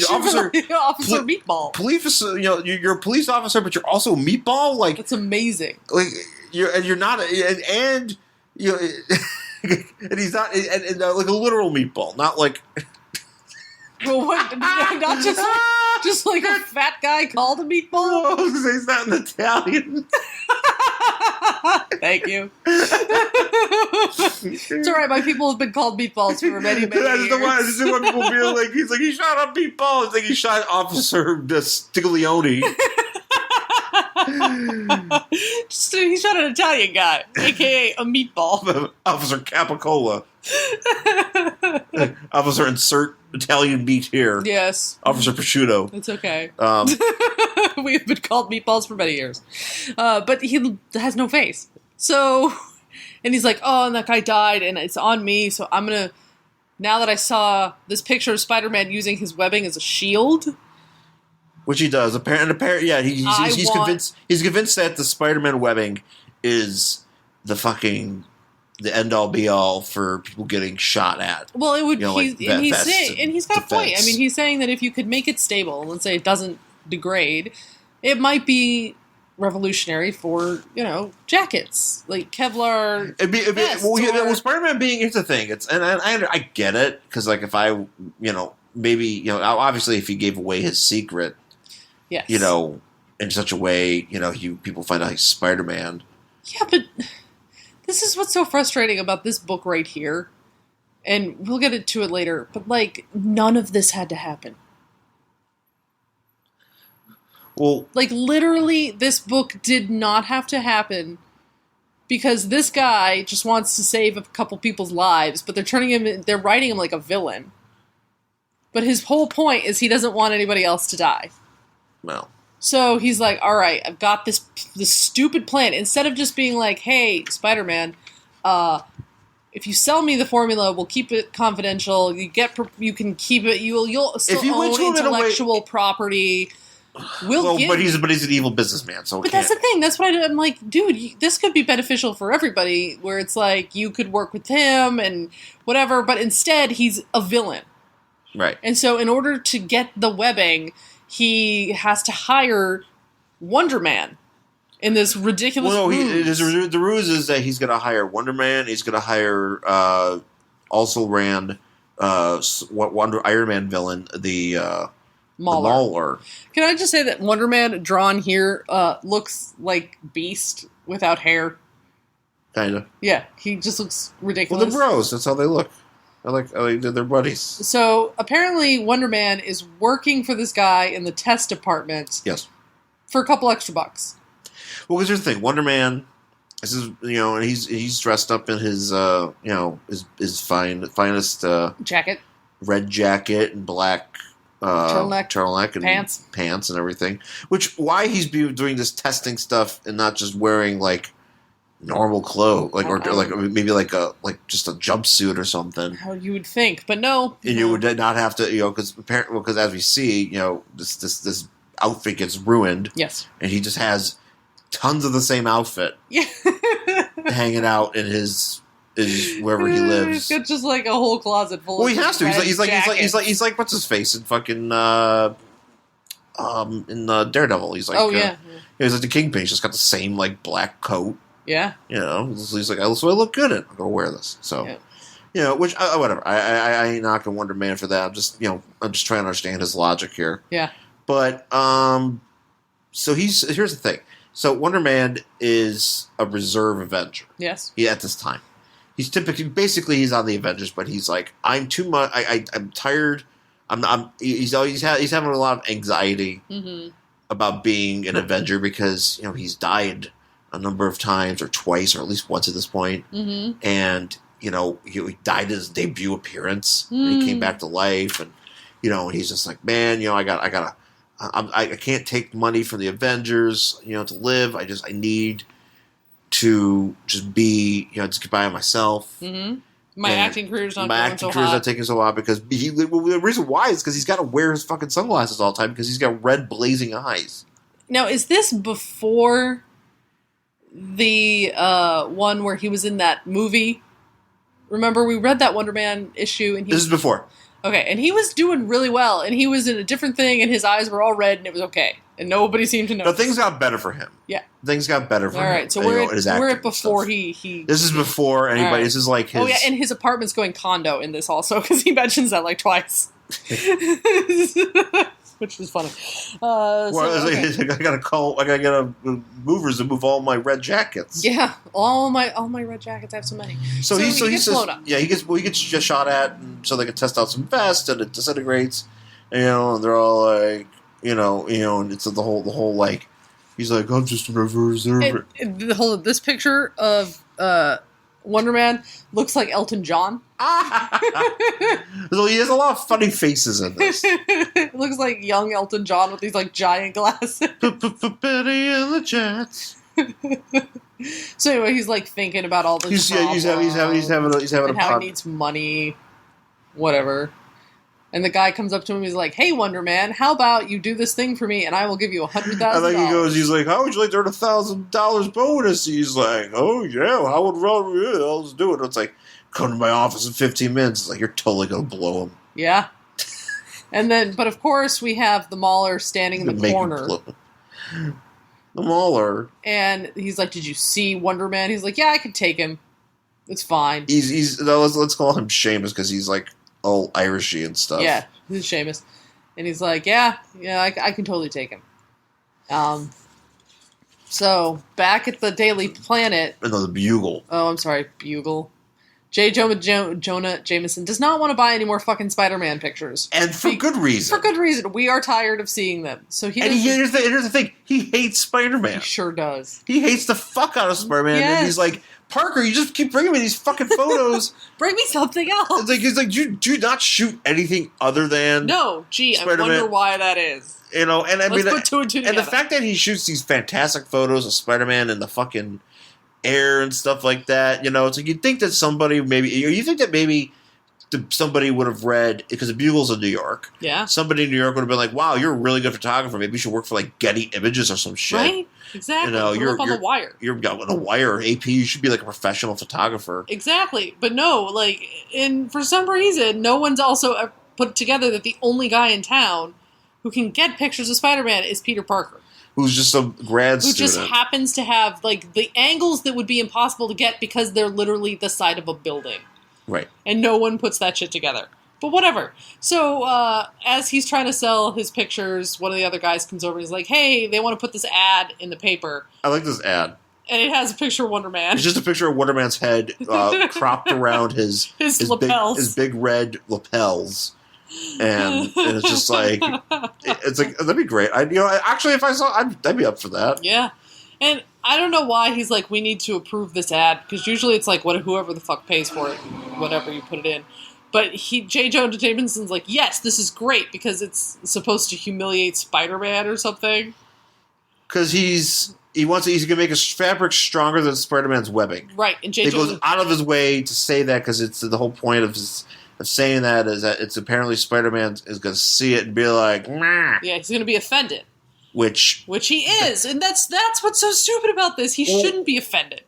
Officer Meatball. Police, you're a police officer, but you're also a meatball. That's amazing. You're not, and he's not, and like a literal meatball, not like. Well, what? Not just like a fat guy called a meatball. Oh, he's not an Italian. Thank you. It's all right. My people have been called meatballs for many years. This is why people feel like he shot a meatball. It's like he shot Officer Stiglione. He shot an Italian guy, a.k.a. a meatball. Officer Capicola. Officer insert Italian meat here. Yes. Officer Prosciutto. It's okay. We've been called meatballs for many years. But he has no face. So, and he's like, oh, and that guy died, and it's on me, so I'm going to, now that I saw this picture of Spider-Man using his webbing as a shield, Which he does. Apparently, yeah, he's convinced. He's convinced that the Spider-Man webbing is the end all be all for people getting shot at. Well, it would. He's got a point. I mean, he's saying that if you could make it stable, let's say it doesn't degrade, it might be revolutionary for jackets like Kevlar. Spider-Man being, here's the thing. I get it, because like if I maybe obviously if he gave away his secret, yes, in such a way people find out he's Spider-Man. Yeah, but this is what's so frustrating about this book right here, and we'll get into it later. But like, none of this had to happen. Well, like, literally, this book did not have to happen because this guy just wants to save a couple people's lives, but they're writing him like a villain. But his whole point is he doesn't want anybody else to die. No. So he's like, all right, I've got this stupid plan. Instead of just being like, hey, Spider-Man, if you sell me the formula, we'll keep it confidential. You can keep it. You'll still own intellectual property. But he's an evil businessman. But that's the thing. That's what I'm like, dude. This could be beneficial for everybody. Where it's like you could work with him and whatever. But instead, he's a villain, right? And so, in order to get the webbing, he has to hire Wonder Man in this ridiculous. Well, ruse. The ruse is that he's going to hire Wonder Man. He's going to hire also Rand, Iron Man villain, the Mauler. Can I just say that Wonder Man drawn here looks like Beast without hair? Kinda. Yeah, he just looks ridiculous. Well, they're bros. That's how they look. I like they're buddies. So apparently, Wonder Man is working for this guy in the test department. Yes. For a couple extra bucks. Well, because here's the thing: Wonder Man, this is and he's dressed up in his his finest jacket, red jacket and black. Turtleneck and pants and everything. Why he's doing this testing stuff and not just wearing like normal clothes, or maybe just a jumpsuit or something. How you would think, but no. And you would not have to, because as we see, this outfit gets ruined. Yes, and he just has tons of the same outfit. Yeah, hanging out in his. Is wherever he lives. It's just like a whole closet full. Well, he has to. He's like what's his face in fucking in Daredevil. He's like he's like the Kingpin. He's just got the same like black coat. Yeah. He's like, so I look good in it. I'm gonna wear this. So which whatever. I ain't knocking Wonder Man for that. I'm just trying to understand his logic here. Yeah. But so here's the thing. So Wonder Man is a reserve Avenger. Yes. At this time. He's he's on the Avengers, but he's like, I'm too much. I'm tired. He's having a lot of anxiety about being an Avenger because he's died a number of times or twice or at least once at this point. And he died at his debut appearance and he came back to life, and he's just like, man, I can't take money from the Avengers to live. I need to just be, just get by myself. My acting career's not taking so hot because the reason why is because he's got to wear his fucking sunglasses all the time because he's got red blazing eyes. Now, is this before the one where he was in that movie? Remember, we read that Wonder Man issue, and this is before. Okay, and he was doing really well, and he was in a different thing, and his eyes were all red, and it was okay. And nobody seemed to know. But things got better for him. Yeah. Things got better for him. All right, so we're at before he... This is before anybody... Right. This is like his... Oh, yeah, and his apartment's going condo in this also, because he mentions that like twice. Which is funny. I gotta get a movers to move all my red jackets. Yeah, all my red jackets. I have so many. So he gets blown up. Yeah, he gets just shot at, and so they can test out some vests, and it disintegrates. And they're all like, and it's the whole like, he's like, I'm just a reserve. This picture of Wonder Man looks like Elton John. So he has a lot of funny faces in this. It looks like young Elton John with these like giant glasses. Betty and the Jets. So anyway, he's like thinking about all this. He's having and a how he needs money, whatever. And the guy comes up to him, he's like, hey, Wonder Man, how about you do this thing for me and I will give you $100,000. And then he goes, he's like, how would you like to earn $1,000 bonus? He's like, oh, yeah, how would let's do it. It's like, come to my office in 15 minutes. It's like, you're totally going to blow him. Yeah. And then, but of course, we have the Mauler standing in the corner. The Mauler. And he's like, did you see Wonder Man? He's like, yeah, I could take him. It's fine. Let's call him Seamus because he's like all Irishy and stuff. Yeah, he's Seamus. And he's like, yeah, I can totally take him. So, back at the Daily Planet. No, the Bugle. Oh, I'm sorry, Bugle. Jonah Jameson does not want to buy any more fucking Spider-Man pictures. And for good reason. For good reason. We are tired of seeing them. So here's the thing. He hates Spider-Man. He sure does. He hates the fuck out of Spider-Man. Yes. And he's like, Parker, you just keep bringing me these fucking photos. Bring me something else. He's like, do you not shoot anything other than No, gee, Spider-Man? I wonder why that is. And I mean, put two and two and the fact that he shoots these fantastic photos of Spider-Man in the fucking air and stuff like that, it's like you'd think that somebody maybe somebody would have read, because the Bugle's in New York. Yeah. Somebody in New York would have been like, wow, you're a really good photographer. Maybe you should work for like Getty Images or some shit. Right? Exactly. You're up on the wire. You're on a wire or AP. You should be like a professional photographer. Exactly. But no, for some reason, no one's also put together that the only guy in town who can get pictures of Spider-Man is Peter Parker. Who's just a grad student. Who just happens to have, the angles that would be impossible to get because they're literally the side of a building. Right. And no one puts that shit together. But whatever. So, as he's trying to sell his pictures, one of the other guys comes over and he's like, hey, they want to put this ad in the paper. I like this ad. And it has a picture of Wonder Man. It's just a picture of Wonder Man's head cropped around his lapels. His big red lapels. And it's just like, that'd be great. Actually, if I saw, I'd be up for that. Yeah. And I don't know why he's like, we need to approve this ad, because usually it's like whoever the fuck pays for it, whatever you put it in. But J. Jonah Jameson's like, yes, this is great because it's supposed to humiliate Spider-Man or something. Because he's going to make his fabric stronger than Spider-Man's webbing. Right. And He goes out of his way to say that because it's the whole point of saying that is that it's apparently Spider-Man is going to see it and be like, nah. Yeah, he's going to be offended. Which he is. And that's what's so stupid about this. He shouldn't be offended.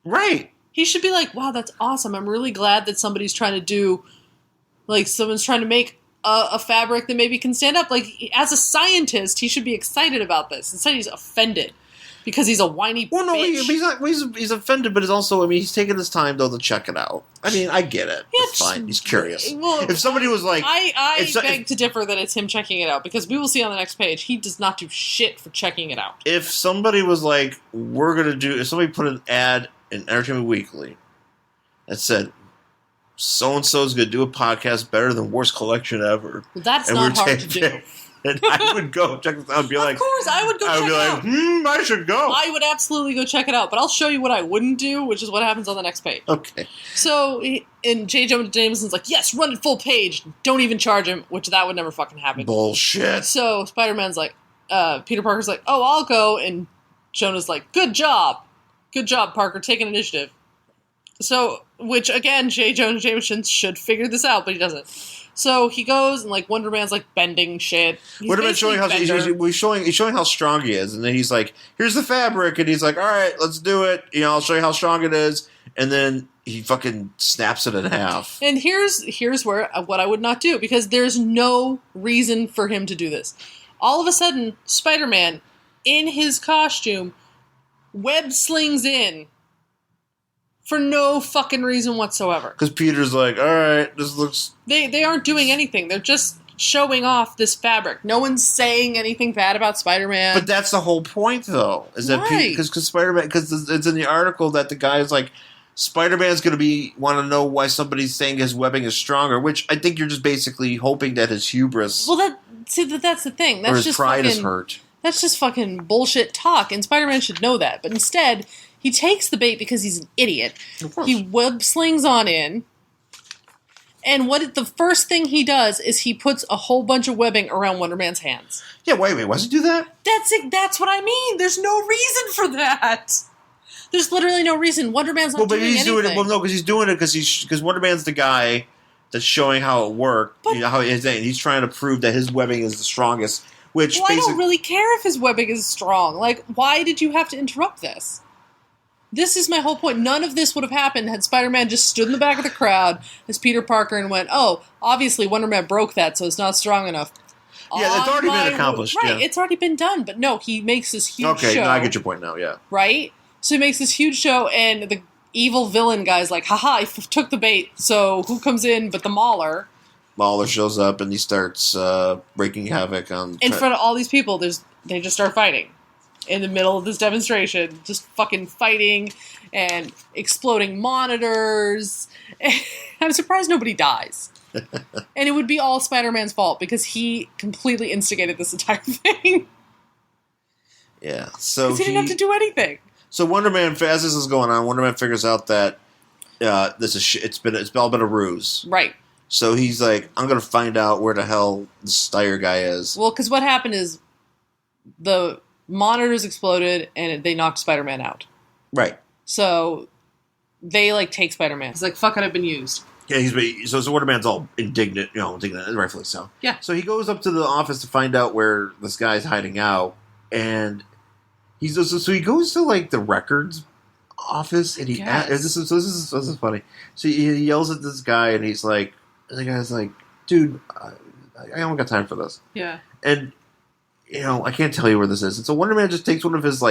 Right. He should be like, wow, that's awesome. I'm really glad that somebody's trying to do, someone's trying to make a fabric that maybe can stand up. As a scientist, he should be excited about this. Instead, he's offended because he's a whiny bitch. Well, no, he's not. He's offended, but he's taking his time, though, to check it out. I mean, I get it. Yeah, it's fine. He's curious. Well, if somebody was like... I beg to differ that it's him checking it out, because we will see on the next page, he does not do shit for checking it out. If somebody was like, if somebody put an ad in Entertainment Weekly that said, so-and-so is going to do a podcast better than Worst Collection Ever. Well, that's not hard to do. And I would go check this out and be like... Of course, I would go check it out. I should go. I would absolutely go check it out, but I'll show you what I wouldn't do, which is what happens on the next page. Okay. So, and J. Jonah Jameson's like, yes, run it full page. Don't even charge him, which that would never fucking happen. Bullshit. So, Spider-Man's like, Peter Parker's like, oh, I'll go, and Jonah's like, good job. Good job, Parker, take an initiative. So, which, again, J. Jonah Jameson should figure this out, but he doesn't. So he goes and Wonder Man's bending shit. Wonder Man's showing he's showing how strong he is, and then he's like, "Here's the fabric," and he's like, "All right, let's do it. I'll show you how strong it is." And then he fucking snaps it in half. And here's where what I would not do, because there's no reason for him to do this. All of a sudden, Spider-Man in his costume web slings in. For no fucking reason whatsoever. Because Peter's like, all right, this looks... They aren't doing anything. They're just showing off this fabric. No one's saying anything bad about Spider-Man. But that's the whole point, though. Is that because Spider-Man... Because it's in the article that the guy is like, Spider-Man's going to want to know why somebody's saying his webbing is stronger, which I think you're just basically hoping that his hubris... Well, that's the thing. That's or his just pride is hurt. That's just fucking bullshit talk, and Spider-Man should know that. But instead... He takes the bait because he's an idiot. He web slings on in. And the first thing he does is he puts a whole bunch of webbing around Wonder Man's hands. Yeah, wait, why does he do that? That's it. That's what I mean. There's no reason for that. There's literally no reason. Wonder Man's not doing anything. Doing it. Well, no, because he's doing it because Wonder Man's the guy that's showing how it worked. But, how he's trying to prove that his webbing is the strongest. Which I don't really care if his webbing is strong. Like, why did you have to interrupt this? This is my whole point. None of this would have happened had Spider-Man just stood in the back of the crowd as Peter Parker and went, oh, obviously Wonder Man broke that, so it's not strong enough. Yeah, it's already been accomplished. Right, yeah. It's already been done. But no, he makes this huge show. Okay, no, I get your point now, yeah. Right? So he makes this huge show, and the evil villain guy's like, haha, I took the bait, so who comes in but the Mauler? Mauler shows up, and he starts wreaking havoc on... In front of all these people, they just start fighting. In the middle of this demonstration, just fucking fighting and exploding monitors. I'm surprised nobody dies. And it would be all Spider-Man's fault because he completely instigated this entire thing. Yeah, so he didn't have to do anything. So Wonder Man, as this is going on, Wonder Man figures out that it's all been a ruse. Right. So he's like, I'm going to find out where the hell the Steyer guy is. Well, because what happened is the monitors exploded and they knocked Spider-Man out. Right. So they, take Spider-Man. He's like, fuck it, I've been used. Yeah, so Wonder Man's all indignant, rightfully so. Yeah. So he goes up to the office to find out where this guy's hiding out, and he goes to, the records office, and this is funny. So he yells at this guy, and he's like, the guy's like, dude, I don't got time for this. Yeah. And, I can't tell you where this is. And so Wonder Man just takes one of his,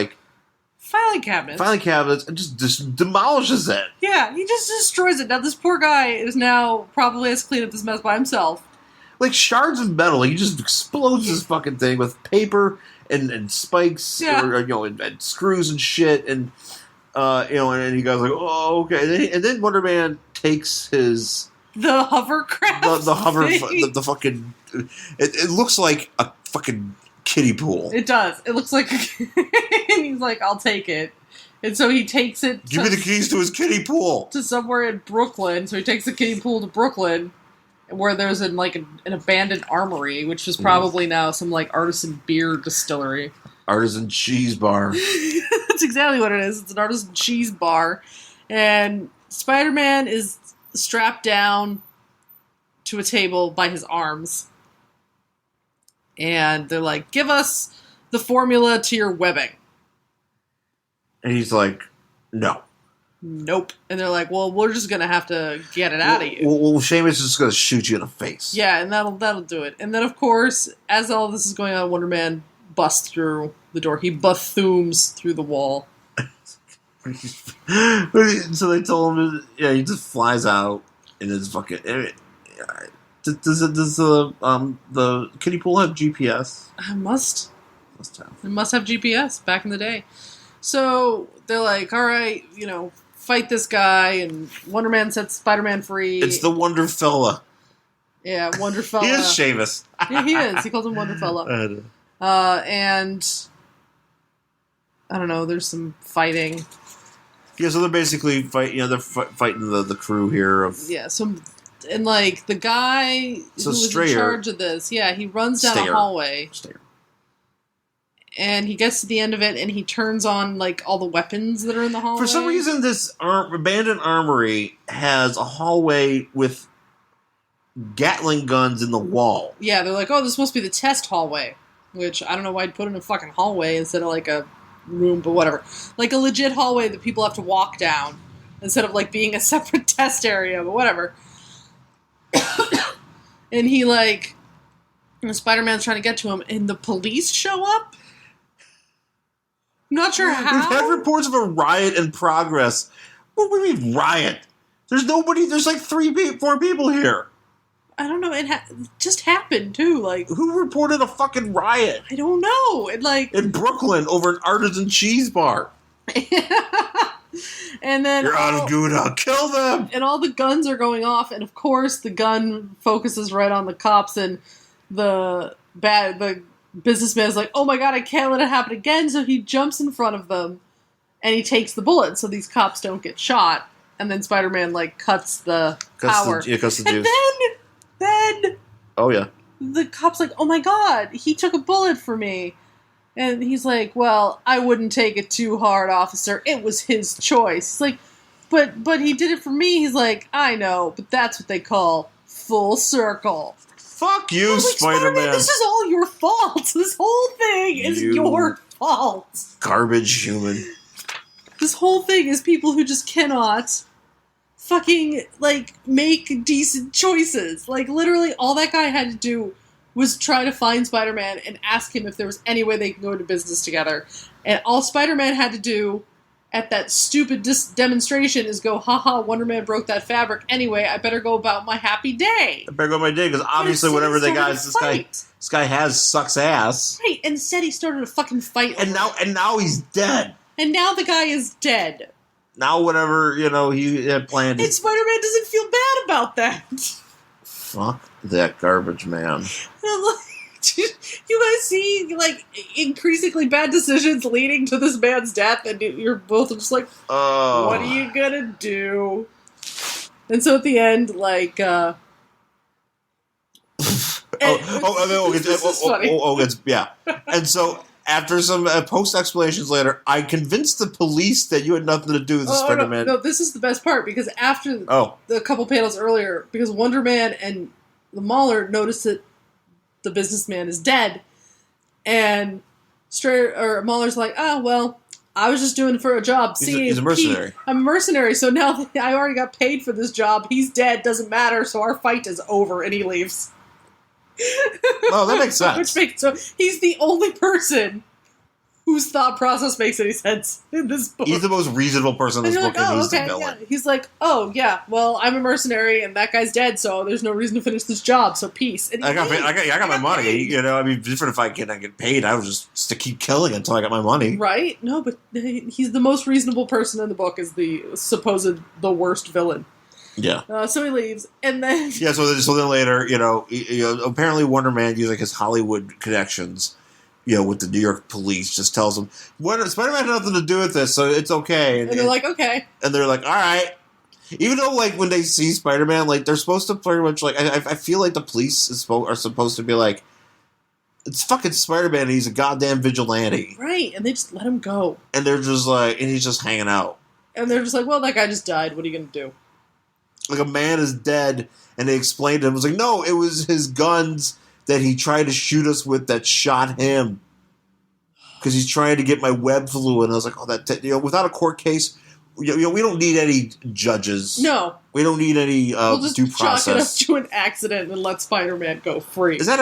filing cabinets and just demolishes it. Yeah, he just destroys it. Now, this poor guy is now probably has cleaned up this mess by himself. Like shards of metal, he just explodes this fucking thing with paper and spikes, and screws and shit, and and he goes like, oh, okay, and then Wonder Man takes the hovercraft, the hover, thing. the fucking, it looks like a fucking kiddie pool. It does. It looks like, and he's like, I'll take it. And so he takes it. Give me the keys to his kiddie pool. To somewhere in Brooklyn. So he takes the kiddie pool to Brooklyn, where there's an abandoned armory, which is probably now some artisan beer distillery. Artisan cheese bar. That's exactly what it is. It's an artisan cheese bar, and Spider-Man is strapped down to a table by his arms. And they're like, give us the formula to your webbing. And he's like, no. Nope. And they're like, well, we're just going to have to get it out of you. Well, Seamus is just going to shoot you in the face. Yeah, and that'll do it. And then, of course, as all this is going on, Wonder Man busts through the door. He buthooms through the wall. So they told him, he just flies out in his fucking... Does the kiddie pool have GPS? It must have. It must have GPS back in the day. So they're like, all right, fight this guy, and Wonder Man sets Spider-Man free. It's the Wonder Fella. Yeah, Wonder Fella. He is Seamus. Yeah, he is. He calls him Wonder Fella. And I don't know. There's some fighting. Yeah, so they're basically fighting the crew here of And the guy who was in charge of this, he runs down a hallway. And he gets to the end of it, and he turns on all the weapons that are in the hallway. For some reason, this abandoned armory has a hallway with Gatling guns in the wall. Yeah, they're like, oh, this must be the test hallway. Which, I don't know why I'd put in a fucking hallway instead of a room, but whatever. Like a legit hallway that people have to walk down instead of being a separate test area, but whatever. And he Spider-Man's trying to get to him, and the police show up? I'm not sure how. We've had reports of a riot in progress. What do we mean riot? There's nobody, there's 4 people here. I don't know, it just happened too, Who reported a fucking riot? I don't know, in Brooklyn over an artisan cheese bar. And then you're out of Gouda, kill them! And all the guns are going off, and of course the gun focuses right on the cops, and the businessman is like, oh my god, I can't let it happen again, so he jumps in front of them, and he takes the bullet, so these cops don't get shot, and then Spider-Man, cuts the power. Cuts the and juice. then... Oh yeah. The cop's like, oh my god, he took a bullet for me. And he's like, well, I wouldn't take it too hard, officer. It was his choice. He's like, but he did it for me. He's like, I know, but that's what they call full circle. Fuck you, like, Spider-Man. This is all your fault. This whole thing is your fault. Garbage human. This whole thing is people who just cannot fucking, like, make decent choices. Like, literally, all that guy had to do was try to find Spider-Man and ask him if there was any way they could go into business together. And all Spider-Man had to do at that stupid demonstration is go, haha, Wonder Man broke that fabric. Anyway, I better go about my happy day. I better go my day, because obviously whatever they got, this guy has sucks ass. Right, and said he started a fucking fight. And now he's dead. And now the guy is dead. Now whatever, he had planned. And Spider-Man doesn't feel bad about that. Fuck that garbage man. You guys see, like, increasingly bad decisions leading to this man's death, and you're both just like, what are you gonna do? And so at the end, like, yeah. And so after some post-explanations later, I convinced the police that you had nothing to do with the Spider-Man. No, this is the best part, because after the couple panels earlier, because Wonder Man and the Mauler noticed that the businessman is dead, and Mauler's like, well, I was just doing it for a job. He's a mercenary. I'm a mercenary, so now I already got paid for this job. He's dead, doesn't matter, so our fight is over, and he leaves. Oh, that makes sense. So he's the only person whose thought process makes any sense in this book. He's the most reasonable person in this book, and he's the villain. Yeah. He's like, well, I'm a mercenary, and that guy's dead, so there's no reason to finish this job, so peace. And I got my money. I mean, different if I get paid. I would just to keep killing until I got my money. Right? No, but he's the most reasonable person in the book, is the the worst villain. Yeah. So he leaves, and then So then later, apparently Wonder Man, using his Hollywood connections, with the New York police, just tells him, Spider-Man had nothing to do with this, so it's okay. And they're like, okay. And they're like, all right. Even though, like, when they see Spider-Man, like, they're supposed to pretty much, like, I feel like the police are supposed to be like, it's fucking Spider-Man, and he's a goddamn vigilante. Right, and they just let him go. And they're just like, and he's just hanging out. And they're just like, well, that guy just died, what are you going to do? Like, a man is dead, and they explained to him, it was like, no, it was his guns that he tried to shoot us with that shot him. Because he's trying to get my web fluid. And I was like, without a court case, we don't need any judges. No. We don't need any we'll just due process. chalk it up to an accident and let Spider-Man go free. Does that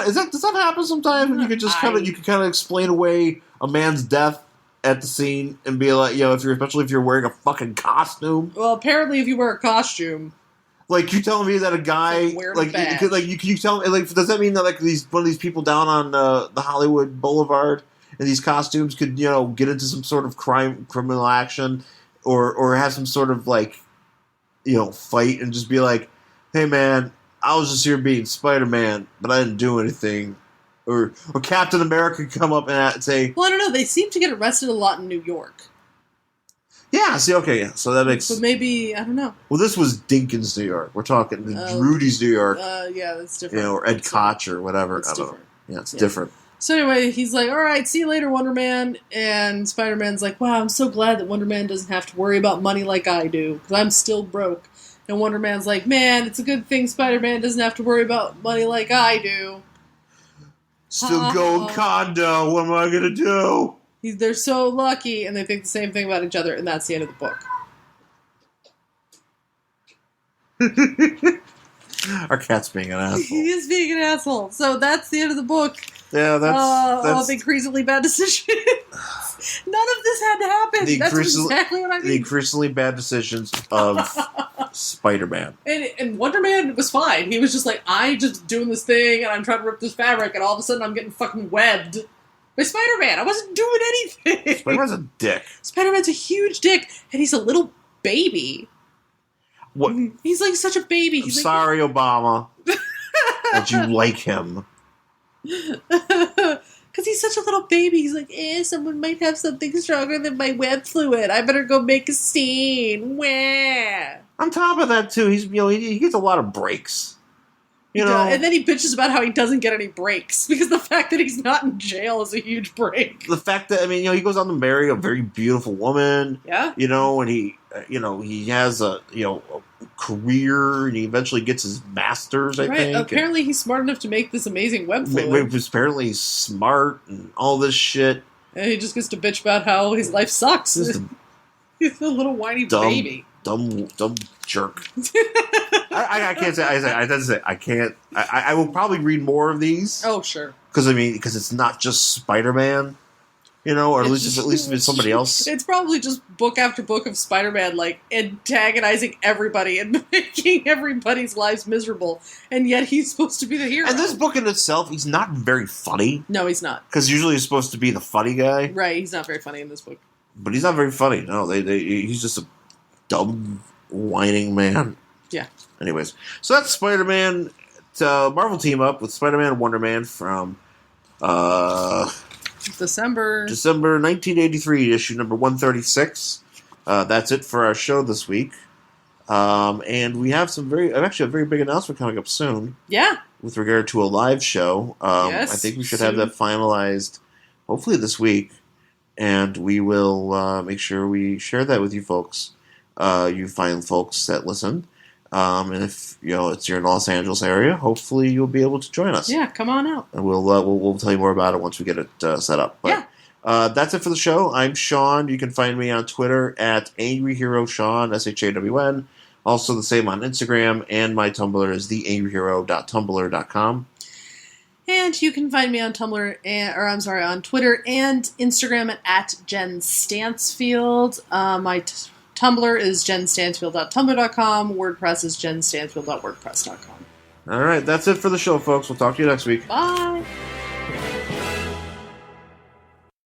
happen sometimes? And you can just kind of explain away a man's death at the scene and be like, especially if you're wearing a fucking costume. Well, apparently if you wear a costume. Like, you telling me that a guy, you tell me, like, does that mean that, like, one of these people down on the Hollywood Boulevard in these costumes could, get into some sort of criminal action, or have some sort of, like, fight and just be like, hey man, I was just here being Spider-Man, but I didn't do anything. Or Captain America could come up and say, well, I don't know, they seem to get arrested a lot in New York. Yeah, see, okay, yeah. So that makes... But maybe, I don't know. Well, this was Dinkins, New York. We're talking Rudy's, New York. Yeah, that's different. Or Ed Koch or whatever. I don't know. Yeah, it's different. So anyway, he's like, all right, see you later, Wonder Man. And Spider-Man's like, wow, I'm so glad that Wonder Man doesn't have to worry about money like I do, because I'm still broke. And Wonder Man's like, man, it's a good thing Spider-Man doesn't have to worry about money like I do. Still going condo. What am I going to do? They're so lucky, and they think the same thing about each other, and that's the end of the book. Our cat's being an asshole. He is being an asshole. So that's the end of the book. Yeah, that's of increasingly bad decisions. None of this had to happen. That's exactly what I mean. The increasingly bad decisions of Spider-Man. And Wonder Man was fine. He was just like, I just doing this thing, and I'm trying to rip this fabric, and all of a sudden I'm getting fucking webbed by Spider-Man. I wasn't doing anything. Spider-Man's a dick. Spider-Man's a huge dick, and he's a little baby. What? He's like such a baby. I'm sorry, Obama, that you like him. Because he's such a little baby. He's like, someone might have something stronger than my web fluid. I better go make a scene. Wah. On top of that, too, he gets a lot of breaks. And then he bitches about how he doesn't get any breaks because the fact that he's not in jail is a huge break. The fact that he goes on to marry a very beautiful woman. Yeah. And he has a career, and he eventually gets his master's, I think. Apparently he's smart enough to make this amazing web fluid. He was apparently smart and all this shit. And he just gets to bitch about how his life sucks. He's a little whiny baby. Dumb jerk. I can't say. I can't. I will probably read more of these. Oh, sure. Because it's not just Spider-Man, or at least if it's somebody else. It's probably just book after book of Spider-Man, like antagonizing everybody and making everybody's lives miserable, and yet he's supposed to be the hero. And this book in itself, he's not very funny. No, he's not. Because usually he's supposed to be the funny guy. Right, he's not very funny in this book. But he's not very funny. No, he's just a dumb, whining man. Yeah. Anyways, so that's Spider-Man. It's a Marvel team up with Spider-Man and Wonder Man from December 1983, issue number 136. That's it for our show this week. And we have a very big announcement coming up soon. Yeah. With regard to a live show. Yes, I think we should have that finalized hopefully this week. And we will make sure we share that with you folks. You fine folks that listen. And if it's your Los Angeles area, hopefully you'll be able to join us. Yeah, come on out. And we'll tell you more about it once we get it set up. But, that's it for the show. I'm Shawn. You can find me on Twitter at AngryHeroShawn, SHAWN. Also the same on Instagram, and my Tumblr is theangryhero.tumblr.com. And you can find me on Twitter and Instagram at Jen Stansfield. My Tumblr is jenstansfield.tumblr.com. WordPress is jenstansfield.wordpress.com. All right, that's it for the show, folks. We'll talk to you next week. Bye.